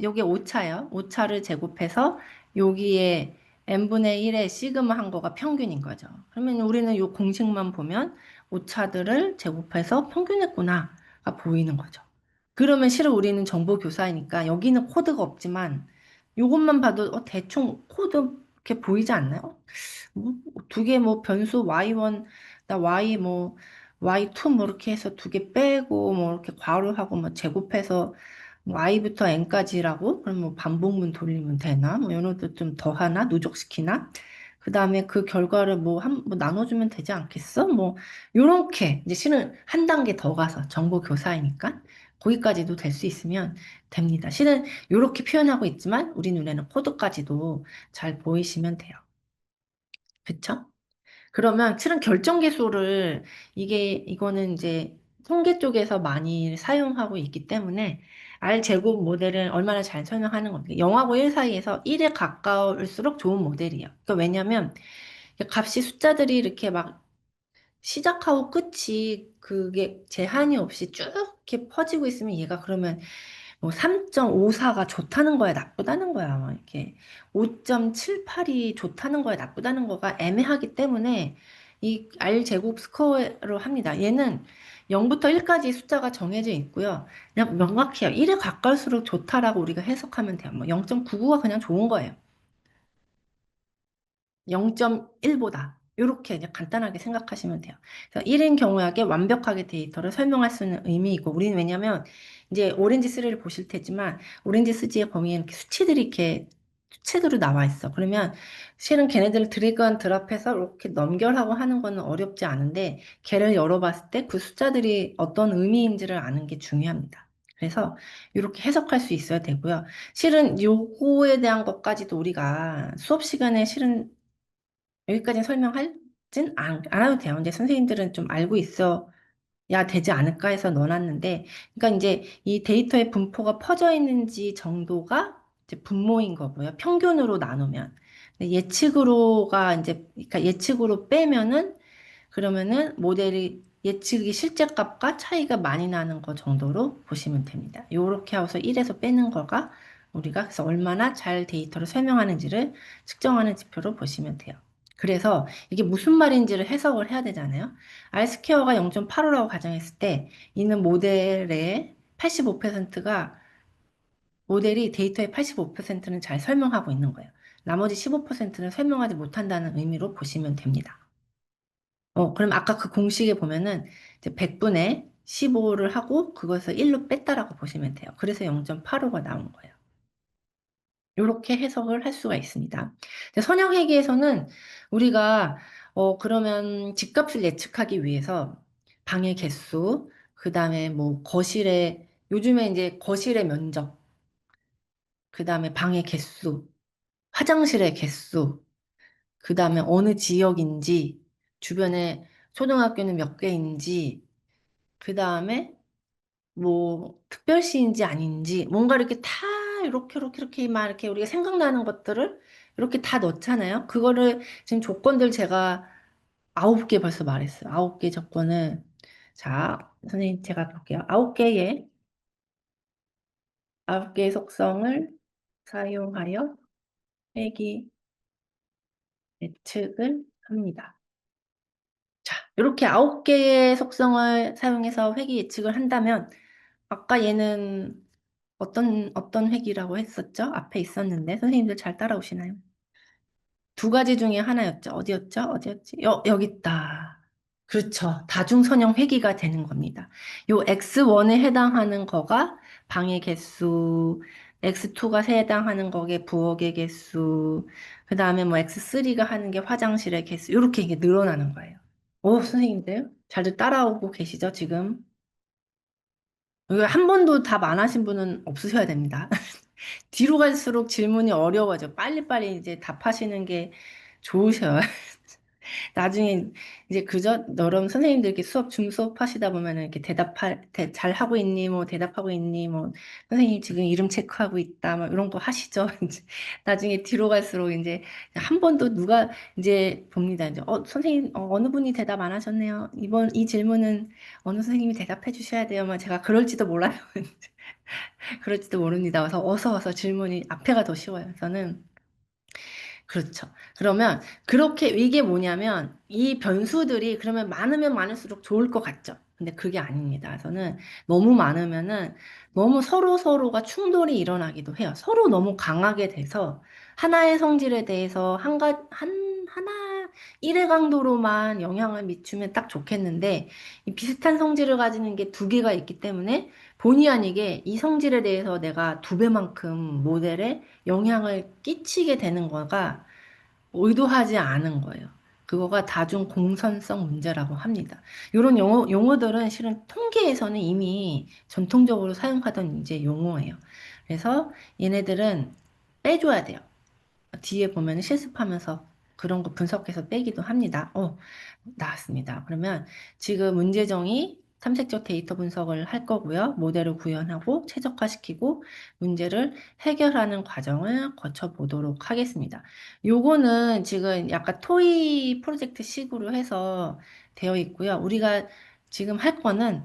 여기 오차예요. 오차를 제곱해서 여기에 n분의 1의 시그마 한 거가 평균인 거죠. 그러면 우리는 이 공식만 보면 오차들을 제곱해서 평균했구나가 보이는 거죠. 그러면 실은 우리는 정보 교사이니까 여기는 코드가 없지만 이것만 봐도 대충 코드 이렇게 보이지 않나요? 두 개 뭐 변수 y1, 나 y 뭐 y2 뭐 이렇게 해서 두 개 빼고 뭐 이렇게 괄호하고 뭐 제곱해서 뭐 i부터 n까지라고 그럼 뭐 반복문 돌리면 되나? 뭐 이런 것도 좀 더하나? 누적시키나? 그 다음에 그 결과를 뭐 나눠주면 되지 않겠어? 뭐 요렇게 이제 실은 한 단계 더 가서 정보 교사이니까 거기까지도 될 수 있으면 됩니다. 실은 요렇게 표현하고 있지만 우리 눈에는 코드까지도 잘 보이시면 돼요. 그쵸? 그러면 실은 결정계수를 이거는 이제 통계 쪽에서 많이 사용하고 있기 때문에 R제곱 모델은 얼마나 잘 설명하는 겁니다. 0하고 1 사이에서 1에 가까울수록 좋은 모델이에요. 그러니까 왜냐면 값이 숫자들이 이렇게 막 시작하고 끝이 그게 제한이 없이 쭉 이렇게 퍼지고 있으면 얘가 그러면 뭐 3.54가 좋다는 거야, 나쁘다는 거야. 막 이렇게 5.78이 좋다는 거야, 나쁘다는 거가 애매하기 때문에 이 R 제곱 스코어로 합니다. 얘는 0부터 1까지 숫자가 정해져 있고요. 그냥 명확해요. 1에 가까울수록 좋다라고 우리가 해석하면 돼요. 뭐 0.99가 그냥 좋은 거예요. 0.1보다. 이렇게 이제 간단하게 생각하시면 돼요. 그래서 1인 경우에게 완벽하게 데이터를 설명할 수 있는 의미이고, 우리는 왜냐면, 이제 오렌지 3를 보실 테지만, 오렌지 3의 범위에 이렇게 수치들이 이렇게 수치대로 나와 있어. 그러면 실은 걔네들을 드래그 앤 드랍해서 이렇게 넘결하고 하는 거는 어렵지 않은데, 걔를 열어봤을 때 그 숫자들이 어떤 의미인지를 아는 게 중요합니다. 그래서 이렇게 해석할 수 있어야 되고요. 실은 요거에 대한 것까지도 우리가 수업 시간에 실은 여기까지 설명할진 안 해도 돼요. 근데 선생님들은 좀 알고 있어야 되지 않을까 해서 넣어놨는데, 그러니까 이제 이 데이터의 분포가 퍼져 있는지 정도가 이제 분모인 거고요. 평균으로 나누면. 근데 예측으로가 이제, 그러니까 예측으로 빼면은 그러면은 모델이 예측이 실제 값과 차이가 많이 나는 거 정도로 보시면 됩니다. 요렇게 하고서 1에서 빼는 거가 우리가 그래서 얼마나 잘 데이터를 설명하는지를 측정하는 지표로 보시면 돼요. 그래서 이게 무슨 말인지를 해석을 해야 되잖아요. R스퀘어가 0.85라고 가정했을 때 있는 모델의 85%가 모델이 데이터의 85%는 잘 설명하고 있는 거예요. 나머지 15%는 설명하지 못한다는 의미로 보시면 됩니다. 그럼 아까 그 공식에 보면은 이제 100분의 15를 하고 그것을 1로 뺐다라고 보시면 돼요. 그래서 0.85가 나온 거예요. 이렇게 해석을 할 수가 있습니다. 선형회계에서는 우리가 그러면 집값을 예측하기 위해서 방의 개수, 그 다음에 뭐 거실의 요즘에 이제 거실의 면적, 그 다음에 방의 개수, 화장실의 개수, 그 다음에 어느 지역인지, 주변에 초등학교는 몇 개인지, 그 다음에 뭐 특별시인지 아닌지 뭔가 이렇게 다 이렇게 막 이렇게 우리가 생각나는 것들을 이렇게 다 넣잖아요. 그거를 지금 조건들 제가 9개 벌써 말했어요. 9개 조건을 자 선생님 제가 볼게요. 9개의 속성을 사용하여 회귀 예측을 합니다. 자, 이렇게 9개의 속성을 사용해서 회귀 예측을 한다면 아까 얘는 어떤 획이라고 했었죠? 앞에 있었는데 선생님들 잘 따라오시나요? 두 가지 중에 하나였죠. 어디였죠? 어디였지? 여기 있다. 그렇죠. 다중선형 회귀가 되는 겁니다. 요 X1에 해당하는 거가 방의 개수, X2가 해당하는 거게 부엌의 개수, 그 다음에 뭐 X3가 하는 게 화장실의 개수, 이렇게 이게 늘어나는 거예요. 오, 선생님들 잘들 따라오고 계시죠, 지금? 이거 한 번도 답 안 하신 분은 없으셔야 됩니다. 뒤로 갈수록 질문이 어려워져. 빨리빨리 이제 답하시는 게 좋으셔요. 나중에 이제 그저 너럼 선생님들 이렇게 줌 수업 하시다 보면은 이렇게 잘 하고 있니? 뭐 대답하고 있니? 뭐 선생님 지금 이름 체크하고 있다. 뭐 이런 거 하시죠. 이제 나중에 뒤로 갈수록 이제 한 번도 누가 이제 봅니다. 이제 선생님 어느 분이 대답 안 하셨네요. 이번 이 질문은 어느 선생님이 대답해 주셔야 돼요. 뭐 제가 그럴지도 몰라요. 그럴지도 모릅니다. 그래서 어서 질문이 앞에가 더 쉬워요. 저는 그렇죠. 그러면 그렇게 이게 뭐냐면 이 변수들이 그러면 많으면 많을수록 좋을 것 같죠. 근데 그게 아닙니다. 저는 너무 많으면은 너무 서로가 충돌이 일어나기도 해요. 서로 너무 강하게 돼서 하나의 성질에 대해서 하나, 일의 강도로만 영향을 미치면 딱 좋겠는데 이 비슷한 성질을 가지는 게 두 개가 있기 때문에 본의 아니게 이 성질에 대해서 내가 두 배만큼 모델에 영향을 끼치게 되는 거가 의도하지 않은 거예요. 그거가 다중 공선성 문제라고 합니다. 이런 용어들은 실은 통계에서는 이미 전통적으로 사용하던 이제 용어예요. 그래서 얘네들은 빼줘야 돼요. 뒤에 보면 실습하면서 그런 거 분석해서 빼기도 합니다. 나왔습니다. 그러면 지금 문제정이 탐색적 데이터 분석을 할 거고요. 모델을 구현하고 최적화시키고 문제를 해결하는 과정을 거쳐 보도록 하겠습니다. 요거는 지금 약간 토의 프로젝트 식으로 해서 되어 있고요. 우리가 지금 할 거는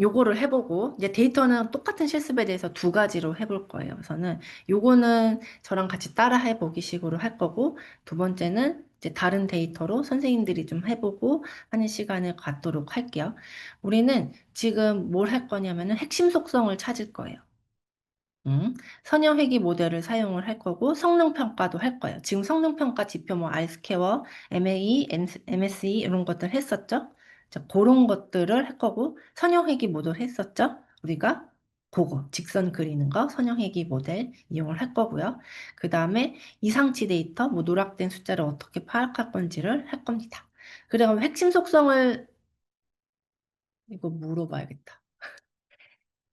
요거를 해보고 이제 데이터는 똑같은 실습에 대해서 두 가지로 해볼 거예요. 우선은 요거는 저랑 같이 따라 해보기 식으로 할 거고 두 번째는 이제 다른 데이터로 선생님들이 좀 해보고 하는 시간을 갖도록 할게요. 우리는 지금 뭘 할 거냐면은 핵심 속성을 찾을 거예요. 선형 회귀 모델을 사용을 할 거고 성능 평가도 할 거예요. 지금 성능 평가 지표 뭐 알스케어, MA, MSE 이런 것들 했었죠? 자, 그런 것들을 할 거고 선형 회귀 모델 했었죠? 우리가 그거 직선 그리는 거 선형 회귀 모델 이용을 할 거고요. 그 다음에 이상치 데이터, 뭐 누락된 숫자를 어떻게 파악할 건지를 할 겁니다. 그다음 핵심 속성을 이거 물어봐야겠다.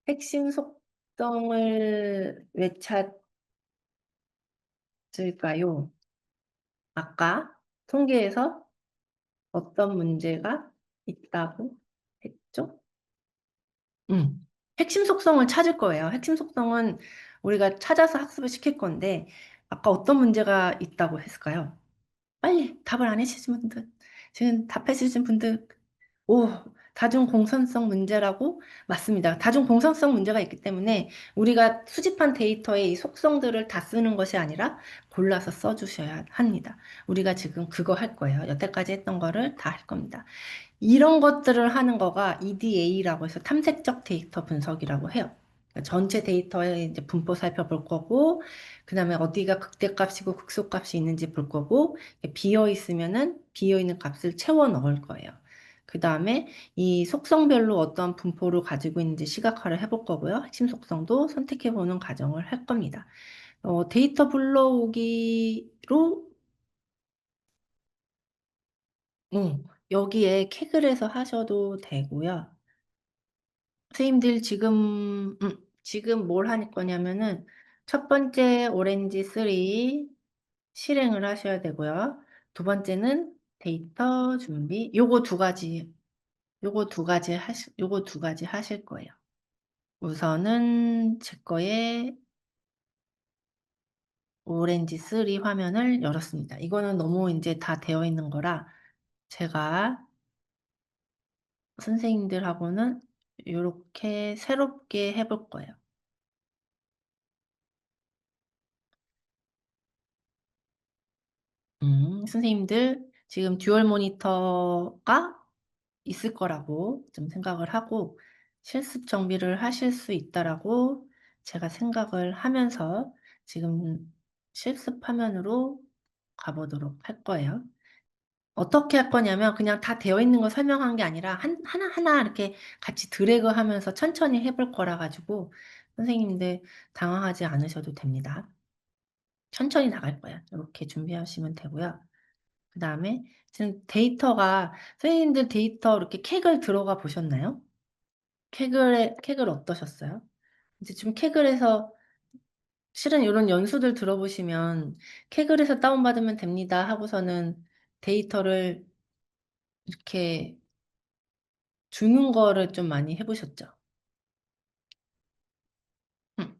핵심 속성을 왜 찾을까요? 아까 통계에서 어떤 문제가 있다고 했죠? 핵심 속성을 찾을 거예요. 핵심 속성은 우리가 찾아서 학습을 시킬 건데, 아까 어떤 문제가 있다고 했을까요? 빨리 답을 안 해주신 분들, 지금 답해 주신 분들, 오, 다중 공선성 문제라고? 맞습니다. 다중 공선성 문제가 있기 때문에 우리가 수집한 데이터의 이 속성들을 다 쓰는 것이 아니라 골라서 써주셔야 합니다. 우리가 지금 그거 할 거예요. 여태까지 했던 거를 다 할 겁니다. 이런 것들을 하는 거가 EDA라고 해서 탐색적 데이터 분석이라고 해요. 그러니까 전체 데이터의 이제 분포 살펴볼 거고, 그 다음에 어디가 극대값이고 극소값이 있는지 볼 거고, 비어 있으면은 비어 있는 값을 채워 넣을 거예요. 그 다음에 이 속성별로 어떤 분포를 가지고 있는지 시각화를 해볼 거고요. 핵심 속성도 선택해보는 과정을 할 겁니다. 데이터 불러오기로 여기에 캑을 해서 하셔도 되고요. 선생님들 지금 뭘 할 거냐면은 첫 번째 오렌지 3 실행을 하셔야 되고요. 두 번째는 데이터 준비. 요거 두 가지 하실 거예요. 우선은 제 거에 오렌지 3 화면을 열었습니다. 이거는 너무 이제 다 되어 있는 거라 제가 선생님들하고는 요렇게 새롭게 해볼 거예요. 선생님들 지금 듀얼 모니터가 있을 거라고 좀 생각을 하고 실습 정비를 하실 수 있다라고 제가 생각을 하면서 지금 실습 화면으로 가보도록 할 거예요. 어떻게 할 거냐면 그냥 다 되어 있는 거 설명한 게 아니라 하나하나 이렇게 같이 드래그 하면서 천천히 해볼 거라 가지고 선생님들 당황하지 않으셔도 됩니다. 천천히 나갈 거예요. 이렇게 준비하시면 되고요. 그 다음에 지금 데이터가 선생님들 데이터 이렇게 캑을 들어가 보셨나요? 캑을 어떠셨어요? 이제 좀 캑을 해서 실은 이런 연수들 들어보시면 캑을 해서 다운받으면 됩니다 하고서는 데이터를 이렇게 주는 거를 좀 많이 해보셨죠? 음,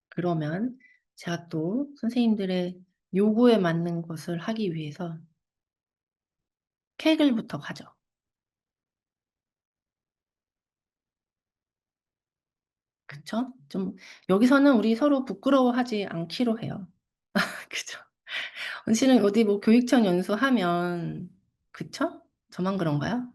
그러면 제가 또 선생님들의 요구에 맞는 것을 하기 위해서 캑을부터 가죠. 그쵸? 좀 여기서는 우리 서로 부끄러워하지 않기로 해요. 그죠? 실은 어디 뭐 교육청 연수하면 그쵸? 저만 그런가요?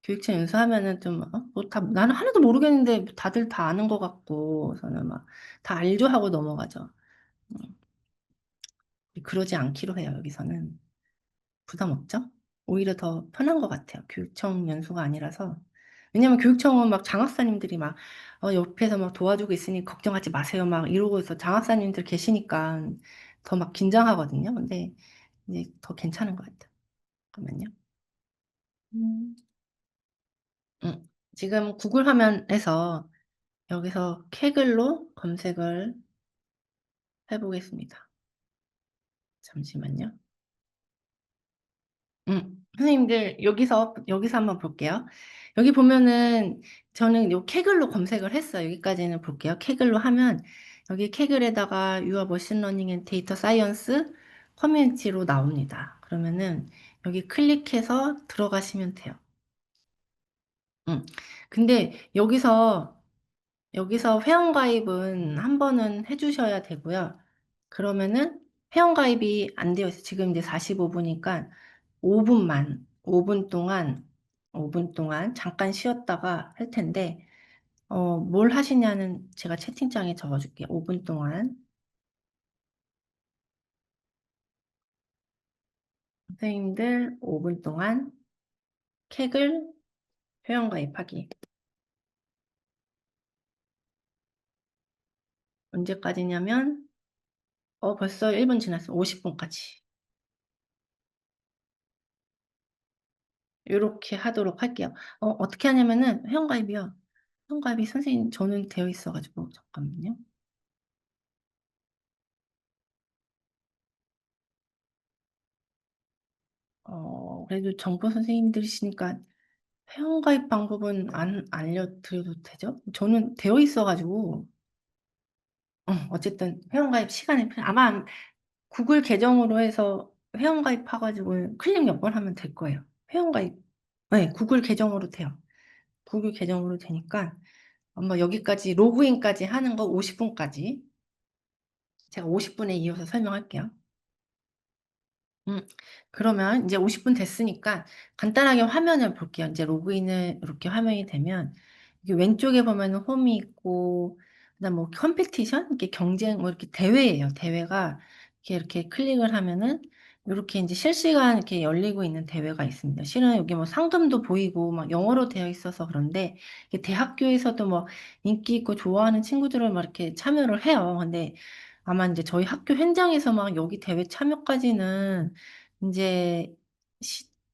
교육청 연수하면은 좀 뭐 다 나는 하나도 모르겠는데 다들 다 아는 것 같고 저는 막 다 알죠 하고 넘어가죠. 음. 그러지 않기로 해요, 여기서는. 부담 없죠? 오히려 더 편한 것 같아요. 교육청 연수가 아니라서. 왜냐면 교육청은 막 장학사님들이 막 옆에서 막 도와주고 있으니 걱정하지 마세요 막 이러고 있어. 장학사님들 계시니까 더 막 긴장하거든요. 근데 이제 더 괜찮은 것 같아요. 잠깐만요. 음. 음. 지금 구글 화면에서 여기서 캐글로 검색을 해보겠습니다. 잠시만요. 선생님들 여기서 한번 볼게요. 여기 보면은 저는 요 케글로 검색을 했어요. 여기까지는 볼게요. 케글로 하면 여기 케글에다가 유아 머신러닝 앤 데이터 사이언스 커뮤니티로 나옵니다. 그러면은 여기 클릭해서 들어가시면 돼요. 근데 여기서 회원가입은 한 번은 해주셔야 되고요. 그러면은 회원가입이 안 되어 있어요. 지금 이제 45분이니까 5분 동안 잠깐 쉬었다가 할 텐데, 뭘 하시냐는 제가 채팅창에 적어줄게요. 5분 동안. 선생님들 5분 동안 캑을 회원가입하기. 언제까지냐면, 벌써 1분 지났어. 50분까지. 이렇게 하도록 할게요. 어떻게 하냐면은 회원가입이요. 회원가입이 선생님 저는 되어 있어가지고 잠깐만요. 그래도 정보 선생님들이시니까 회원가입 방법은 안 알려드려도 되죠? 저는 되어 있어가지고 어쨌든 회원가입 시간이 아마 구글 계정으로 해서 회원가입해가지고 클릭 몇 번 하면 될 거예요. 회원가입. 네, 구글 계정으로 돼요. 구글 계정으로 되니까 아마 여기까지 로그인까지 하는 거 50분까지 제가 50분에 이어서 설명할게요. 음, 그러면 이제 50분 됐으니까 간단하게 화면을 볼게요. 이제 로그인을 이렇게 화면이 되면 이게 왼쪽에 보면은 홈이 있고 그다음 뭐 컴피티션 이렇게 경쟁 뭐 이렇게 대회예요. 대회가 이렇게 클릭을 하면은 이렇게 이제 실시간 이렇게 열리고 있는 대회가 있습니다. 실은 여기 뭐 상금도 보이고 막 영어로 되어 있어서 그런데 이게 대학교에서도 뭐 인기 있고 좋아하는 친구들을 막 이렇게 참여를 해요. 근데 아마 이제 저희 학교 현장에서 막 여기 대회 참여까지는 이제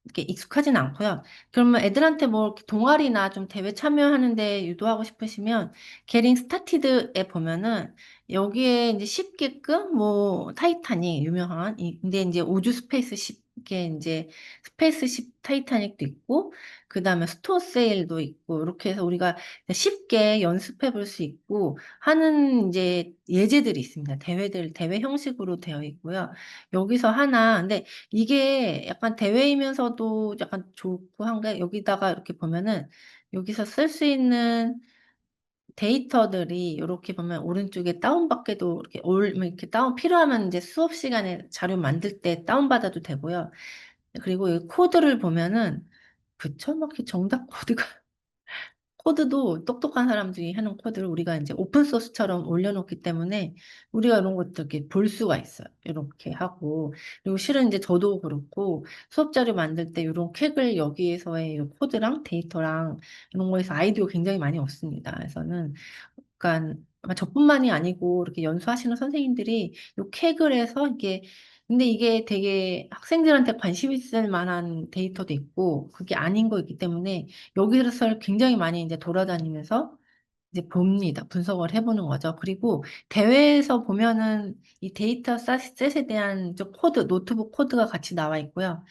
이렇게 익숙하진 않고요. 그러면 애들한테 뭐 이렇게 동아리나 좀 대회 참여하는데 유도하고 싶으시면 게링 스타티드에 보면은 여기에 이제 쉽게끔 뭐 타이타닉 유명한 근데 이제 우주 스페이스십 게 이제 스페이스십 타이타닉도 있고 그다음에 스토어 세일도 있고 이렇게 해서 우리가 쉽게 연습해 볼 수 있고 하는 이제 예제들이 있습니다. 대회 형식으로 되어 있고요. 여기서 하나 근데 이게 약간 대회이면서도 약간 좋고 한 게 여기다가 이렇게 보면은 여기서 쓸 수 있는 데이터들이 이렇게 보면 오른쪽에 다운받게도 이렇게 뭐 이렇게 다운 필요하면 이제 수업 시간에 자료 만들 때 다운받아도 되고요. 그리고 이 코드를 보면은 그쵸? 막 이렇게 정답 코드가 코드도 똑똑한 사람들이 하는 코드를 우리가 이제 오픈 소스처럼 올려놓기 때문에 우리가 이런 것들 이렇게 볼 수가 있어요. 이렇게 하고. 그리고 실은 이제 저도 그렇고 수업 자료 만들 때 이런 캑을 여기에서의 이 코드랑 데이터랑 이런 거에서 아이디어 굉장히 많이 얻습니다. 그래서는 그러니까 아마 저뿐만이 아니고 이렇게 연수하시는 선생님들이 요 캑을 해서 이게 근데 이게 되게 학생들한테 관심 있을 만한 데이터도 있고 그게 아닌 거 있기 때문에 여기서 굉장히 많이 이제 돌아다니면서 이제 봅니다. 분석을 해보는 거죠. 그리고 대회에서 보면은 이 데이터 셋에 대한 저 코드, 노트북 코드가 같이 나와 있고요.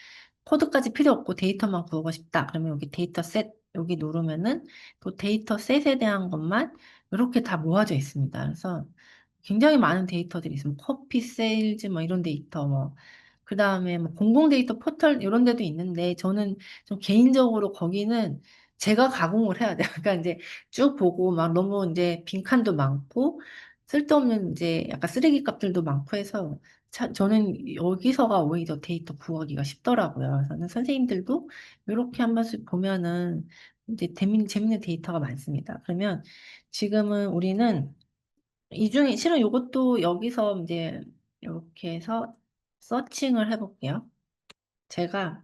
코드까지 필요 없고 데이터만 구하고 싶다. 그러면 여기 데이터 셋 여기 누르면은 또 데이터 셋에 대한 것만 이렇게 다 모아져 있습니다. 그래서 굉장히 많은 데이터들이 있습니다. 커피 세일즈 뭐 이런 데이터 뭐 그다음에 뭐 공공 데이터 포털 이런 데도 있는데 저는 좀 개인적으로 거기는 제가 가공을 해야 돼요. 그러니까 이제 쭉 보고 막 너무 이제 빈칸도 많고 쓸데없는 이제 약간 쓰레기 값들도 많고 해서 저는 여기서가 오히려 데이터 구하기가 쉽더라고요. 저는 선생님들도 이렇게 한 번씩 보면은 이제 재밌는 데이터가 많습니다. 그러면 지금은 우리는 이 중에 실은 이것도 여기서 이제 이렇게 해서 서칭을 해볼게요. 제가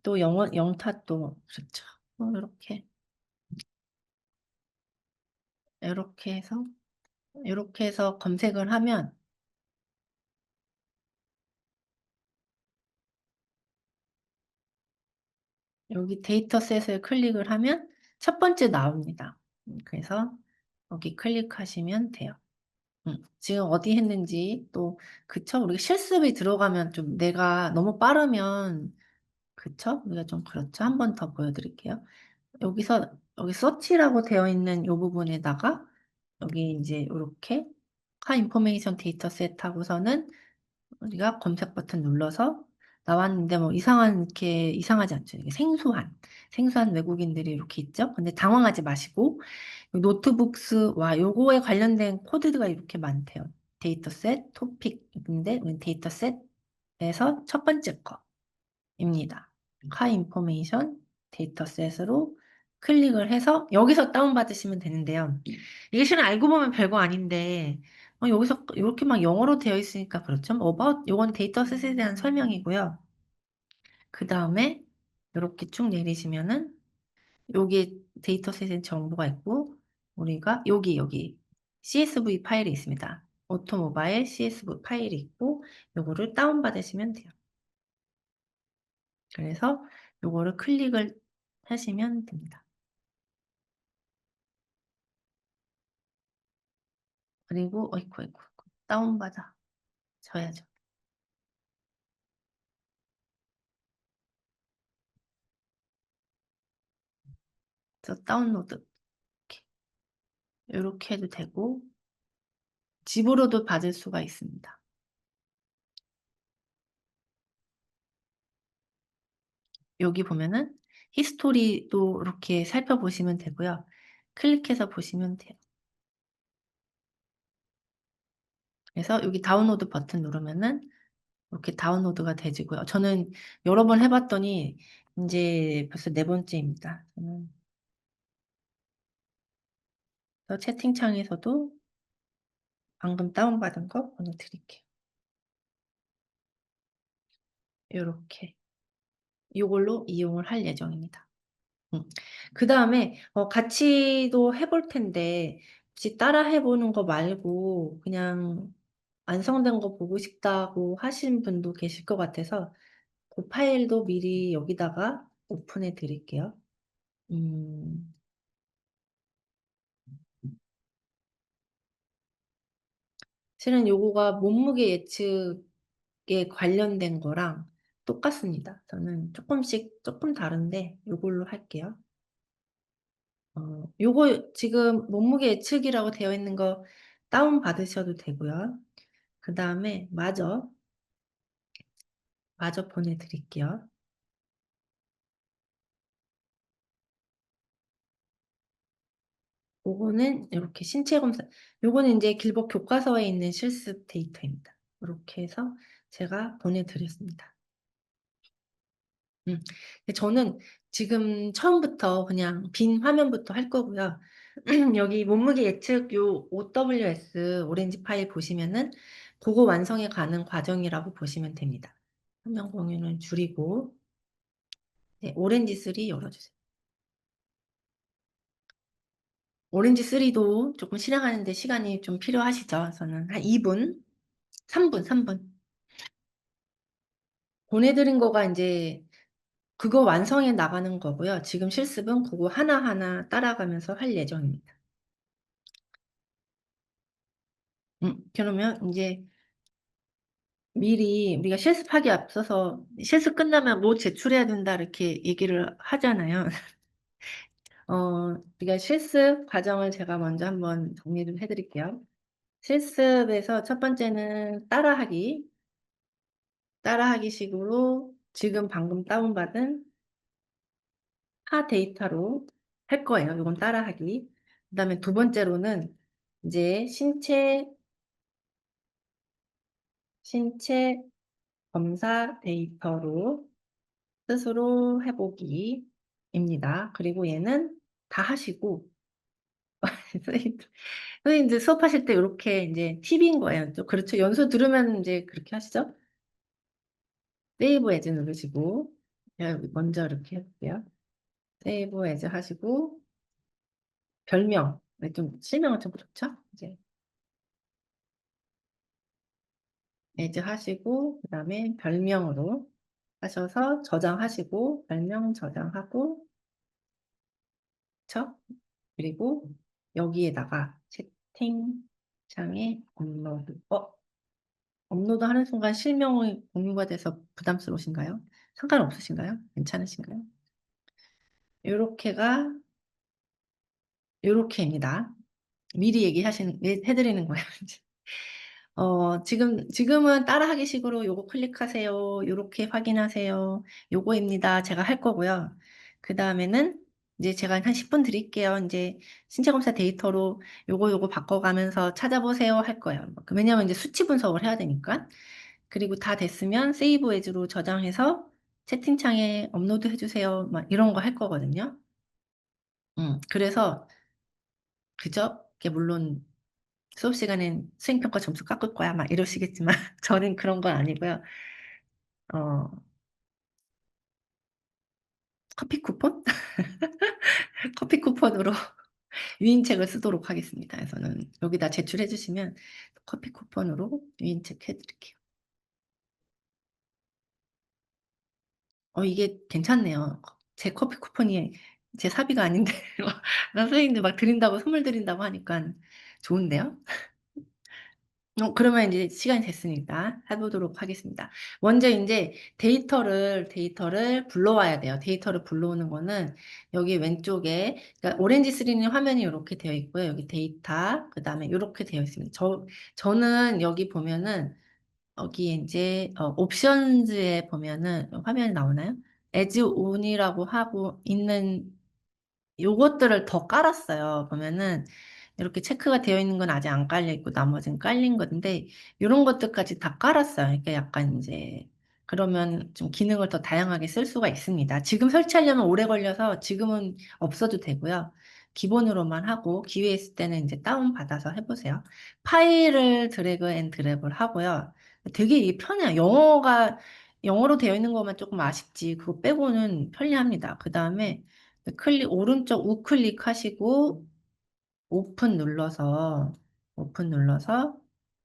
또 영타도 그렇죠. 이렇게 해서 이렇게 해서 검색을 하면 여기 데이터셋을 클릭을 하면 첫 번째 나옵니다. 그래서 여기 클릭하시면 돼요. 지금 어디 했는지 또 그쵸? 우리가 실습이 들어가면 좀 내가 너무 빠르면 그쵸? 우리가 좀 그렇죠. 한 번 더 보여드릴게요. 여기 서치라고 되어 있는 이 부분에다가 여기 이제 이렇게 카 인포메이션 데이터셋 하고서는 우리가 검색 버튼 눌러서 나왔는데 뭐 이렇게 이상하지 않죠. 이게 생소한 외국인들이 이렇게 있죠. 근데 당황하지 마시고 노트북스와 요거에 관련된 코드가 이렇게 많대요. 데이터셋, 토픽인데 데이터셋에서 첫 번째 거입니다. 카 인포메이션 데이터셋으로 클릭을 해서 여기서 다운받으시면 되는데요. 이게 실은 알고 보면 별거 아닌데 여기서 이렇게 막 영어로 되어 있으니까 그렇죠. 뭐 요건 데이터셋에 대한 설명이고요. 그 다음에 이렇게 쭉 내리시면은 여기에 데이터셋의 정보가 있고 우리가 여기 CSV 파일이 있습니다. 오토모바일 CSV 파일이 있고 요거를 다운받으시면 돼요. 그래서 요거를 클릭을 하시면 됩니다. 그리고 어이쿠 다운받아 져야죠. 그래서 다운로드 이렇게 해도 되고 집으로도 받을 수가 있습니다. 여기 보면은 히스토리도 이렇게 살펴보시면 되고요. 클릭해서 보시면 돼요. 그래서 여기 다운로드 버튼 누르면은 이렇게 다운로드가 되지고요. 저는 여러 번 해봤더니 이제 벌써 네 번째입니다. 저는 채팅창에서도 방금 다운받은 거 보내드릴게요. 이렇게 이걸로 이용을 할 예정입니다. 그 다음에 같이도 해볼 텐데 혹시 따라 해보는 거 말고 그냥 완성된 거 보고 싶다고 하신 분도 계실 것 같아서 그 파일도 미리 여기다가 오픈해 드릴게요. 음, 실은 요거가 몸무게 예측에 관련된 거랑 똑같습니다. 저는 조금 다른데 요걸로 할게요. 요거 지금 몸무게 예측이라고 되어 있는 거 다운 받으셔도 되고요. 그 다음에 마저 보내드릴게요. 요거는 이렇게 신체 검사, 요거는 이제 길복 교과서에 있는 실습 데이터입니다. 이렇게 해서 제가 보내드렸습니다. 근데 저는 지금 처음부터 그냥 빈 화면부터 할 거고요. 여기 몸무게 예측 요 OWS 오렌지 파일 보시면은 그거 완성해 가는 과정이라고 보시면 됩니다. 화면 공유는 줄이고 네, 오렌지 3 열어주세요. 오렌지 3도 조금 실행하는데 시간이 좀 필요하시죠? 저는 한 2분, 3분. 보내드린 거가 이제 그거 완성해 나가는 거고요. 지금 실습은 그거 하나하나 따라가면서 할 예정입니다. 그러면 이제 미리 우리가 실습하기 앞서서 실습 끝나면 뭐 제출해야 된다 이렇게 얘기를 하잖아요. 우리가 실습 과정을 제가 먼저 한번 정리를 해드릴게요. 실습에서 첫 번째는 따라하기 식으로 지금 방금 다운받은 하 데이터로 할 거예요. 이건 따라하기. 그다음에 두 번째로는 이제 신체 검사 데이터로 스스로 해보기입니다. 그리고 얘는 다 하시고 선생님 이제 수업하실 때 이렇게 이제 팁인 거예요. 또 그렇죠. 연수 들으면 이제 그렇게 하시죠. 세이브 에즈 누르시고 제가 먼저 이렇게 해볼게요. 세이브 에즈 하시고 별명 좀 실명은 좀 그렇죠. 이제 에즈 하시고 그다음에 별명으로 하셔서 저장하시고 별명 저장하고 그쵸? 그리고 여기에다가 채팅창에 업로드 하는 순간 실명이 공유가 돼서 부담스러우신가요? 상관없으신가요? 괜찮으신가요? 요렇게가 요렇게입니다. 미리 해 드리는 거예요 인제. 지금은 따라하기 식으로 요거 클릭하세요. 요렇게 확인하세요. 요거입니다. 제가 할 거고요. 그다음에는 이제 제가 한 10분 드릴게요. 인제 신체 검사 데이터로 요거 바꿔가면서 찾아보세요 할 거예요. 왜냐하면 인제 수치 분석을 해야 되니까. 그리고 다 됐으면 세이브 에즈로 저장해서 채팅창에 업로드해 주세요. 막 이런 거 할 거거든요. 그래서 그죠? 이게 물론 수업 시간엔 수행평가 점수 깎을 거야 막 이러시겠지만 저는 그런 건 아니고요. 어 커피 쿠폰? 커피 쿠폰으로 유인책을 쓰도록 하겠습니다. 그래서는 여기다 제출해 주시면 커피 쿠폰으로 유인책 해 드릴게요. 이게 괜찮네요. 제 커피 쿠폰이 제 사비가 아닌데 선생님들 막 드린다고 선물 드린다고 하니깐 좋은데요? 그러면 인제 시간이 됐으니까 해 보도록 하겠습니다. 먼저 인제 데이터를 불러와야 돼요. 데이터를 불러오는 거는 여기 왼쪽에, 그러니까 오렌지 3는 화면이 요렇게 되어 있고요. 여기 데이터 그다음에 요렇게 되어 있습니다. 저는 여기 보면은 여기에 인제 옵션즈에 보면은 화면이 나오나요? as on이라고 하고 있는 요것들을 더 깔았어요. 보면은 이렇게 체크가 되어 있는 건 아직 안 깔려 있고 나머지는 깔린 건데 요런 것들까지 다 깔았어요. 그러니까 약간 인제 그러면 좀 기능을 더 다양하게 쓸 수가 있습니다. 지금 설치하려면 오래 걸려서 지금은 없어도 되고요. 기본으로만 하고 기회 있을 때는 인제 다운 받아서 해 보세요. 파일을 드래그 앤 드롭을 하고요. 되게 이게 편해요. 영어로 되어 있는 것만 쪼끔 아쉽지 그거 빼고는 편리합니다. 그다음에 오른쪽 우클릭하시고 오픈 눌러서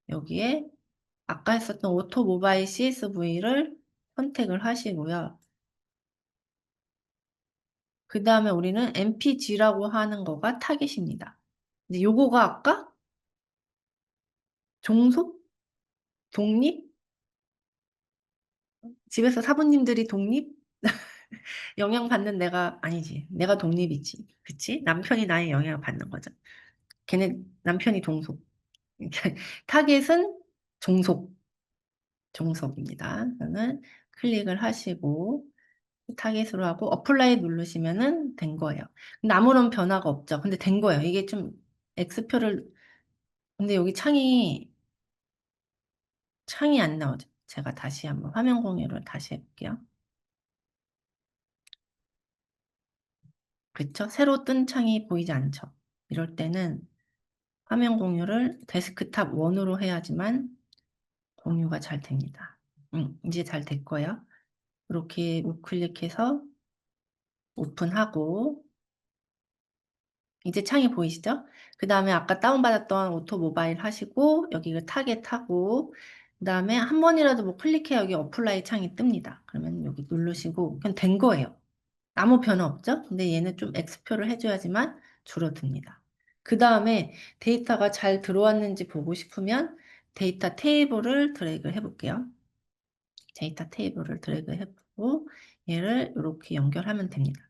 여기에 아까 했었던 오토모바일 CSV를 선택을 하시고요. 그다음에 우리는 MPG라고 하는 거가 타깃입니다. 근데 요거가 아까 종속? 독립? 집에서 사부님들이 독립? 영향받는 내가 아니지. 내가 독립이지. 그치? 남편이 나의 영향을 받는 거죠. 남편이 동속. 타깃은 종속. 종속입니다. 그러면 클릭을 하시고 타깃으로 하고 어플라이 누르시면은 된 거예요. 근데 아무런 변화가 없죠. 근데 된 거예요. 이게 좀 X표를, 근데 여기 창이 안 나오죠. 제가 다시 한번 화면 공유를 다시 해 볼게요. 그쵸? 새로 뜬 창이 보이지 않죠. 이럴 때는 화면 공유를 데스크탑 1 으로 해야지만 공유가 잘 됩니다. 이제 잘 됐고요. 이렇게 우클릭해서 오픈하고 이제 창이 보이시죠? 그다음에 아까 다운받았던 오토모바일 하시고 여기 그 타겟하고 그다음에 한 번이라도 뭐 클릭해야 여기 어플라이 창이 뜹니다. 그러면 여기 누르시고 그냥 된 거예요. 아무 변화 없죠? 근데 얘는 좀 X표를 해 줘야지만 줄어듭니다. 그다음에 데이터가 잘 들어왔는지 보고 싶으면 데이터 테이블을 드래그 해 볼게요. 데이터 테이블을 드래그 해 보고 얘를 요렇게 연결하면 됩니다.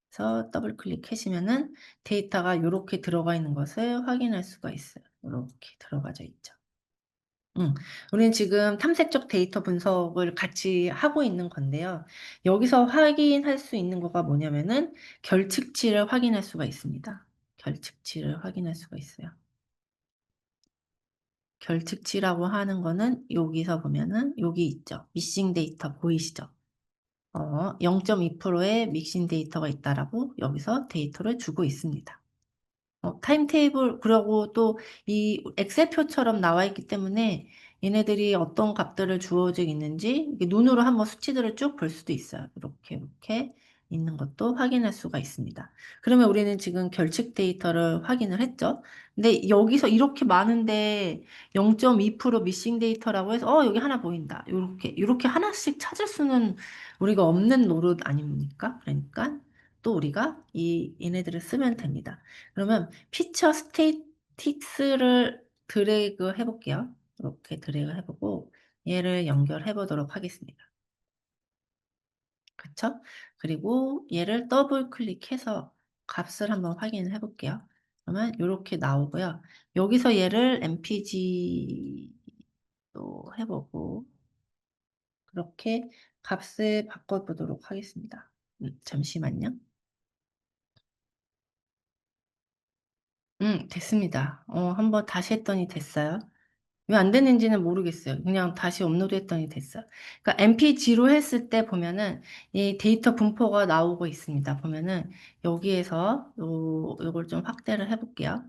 그래서 더블 클릭하시면은 데이터가 요렇게 들어가 있는 것을 확인할 수가 있어요. 요렇게 들어가져 있죠. 음. 우리는 지금 탐색적 데이터 분석을 같이 하고 있는 건데요. 여기서 확인할 수 있는 거가 뭐냐면은 결측치를 확인할 수가 있습니다. 결측치를 확인할 수가 있어요. 결측치라고 하는 거는 여기서 보면은 여기 있죠. 미싱 데이터 보이시죠? 0.2%의 믹싱 데이터가 있다라고 여기서 데이터를 주고 있습니다. 타임테이블 그러고 또 이 엑셀표처럼 나와 있기 때문에 얘네들이 어떤 값들을 주어져 있는지 이게 눈으로 한번 수치들을 쭉 볼 수도 있어요. 이렇게 있는 것도 확인할 수가 있습니다. 그러면 우리는 지금 결측 데이터를 확인을 했죠. 근데 여기서 이렇게 많은데 0.2% 미싱 데이터라고 해서 여기 하나 보인다. 요렇게 하나씩 찾을 수는 우리가 없는 노릇 아닙니까? 그러니까 또 우리가 얘네들을 쓰면 됩니다. 그러면 피처 스태틱스를 드래그 해 볼게요. 이렇게 드래그 해 보고 얘를 연결해 보도록 하겠습니다. 그쵸? 그리고 얘를 더블 클릭해서 값을 한번 확인을 해 볼게요. 그러면 요렇게 나오고요. 여기서 얘를 mpg로 해 보고 그렇게 값을 바꿔 보도록 하겠습니다. 잠시만요. 됐습니다. 한번 다시 했더니 됐어요. 왜 안 됐는지는 모르겠어요. 그냥 다시 업로드했더니 됐어요. 그러니까 MPG로 했을 때 보면은 이 데이터 분포가 나오고 있습니다. 보면은 여기에서 요걸 좀 확대를 해 볼게요.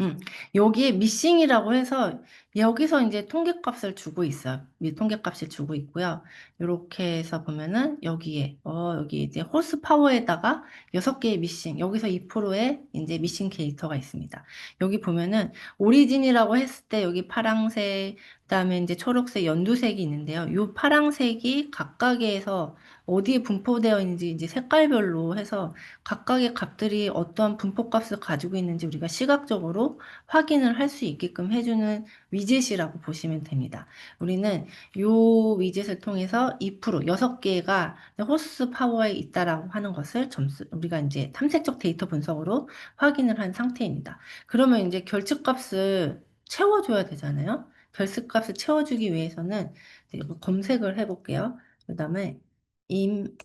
음. 여기에 미싱이라고 해서 여기서 인제 통계값을 주고 있어요. 통계값을 주고 있고요. 요렇게 해서 보면은 여기에 여기 이제 호스 파워에다가 6 개의 미싱 여기서 2%의 인제 미싱 데이터가 있습니다. 여기 보면은 오리진이라고 했을 때 여기 파랑색 그다음에 인제 초록색, 연두색이 있는데요. 요 파랑색이 각각에서 어디에 분포되어 있는지 인제 색깔별로 해서 각각의 값들이 어떠한 분포값을 가지고 있는지 우리가 시각적으로 확인을 할 수 있게끔 해 주는 위젯이라고 보시면 됩니다. 우리는 요 위젯을 통해서 2% 6 개가 호스 파워에 있다라고 하는 것을 우리가 인제 탐색적 데이터 분석으로 확인을 한 상태입니다. 그러면 인제 결측값을 채워 줘야 되잖아요. 결승값을 채워 주기 위해서는 이제 이거 검색을 해 볼게요. 그다음에 im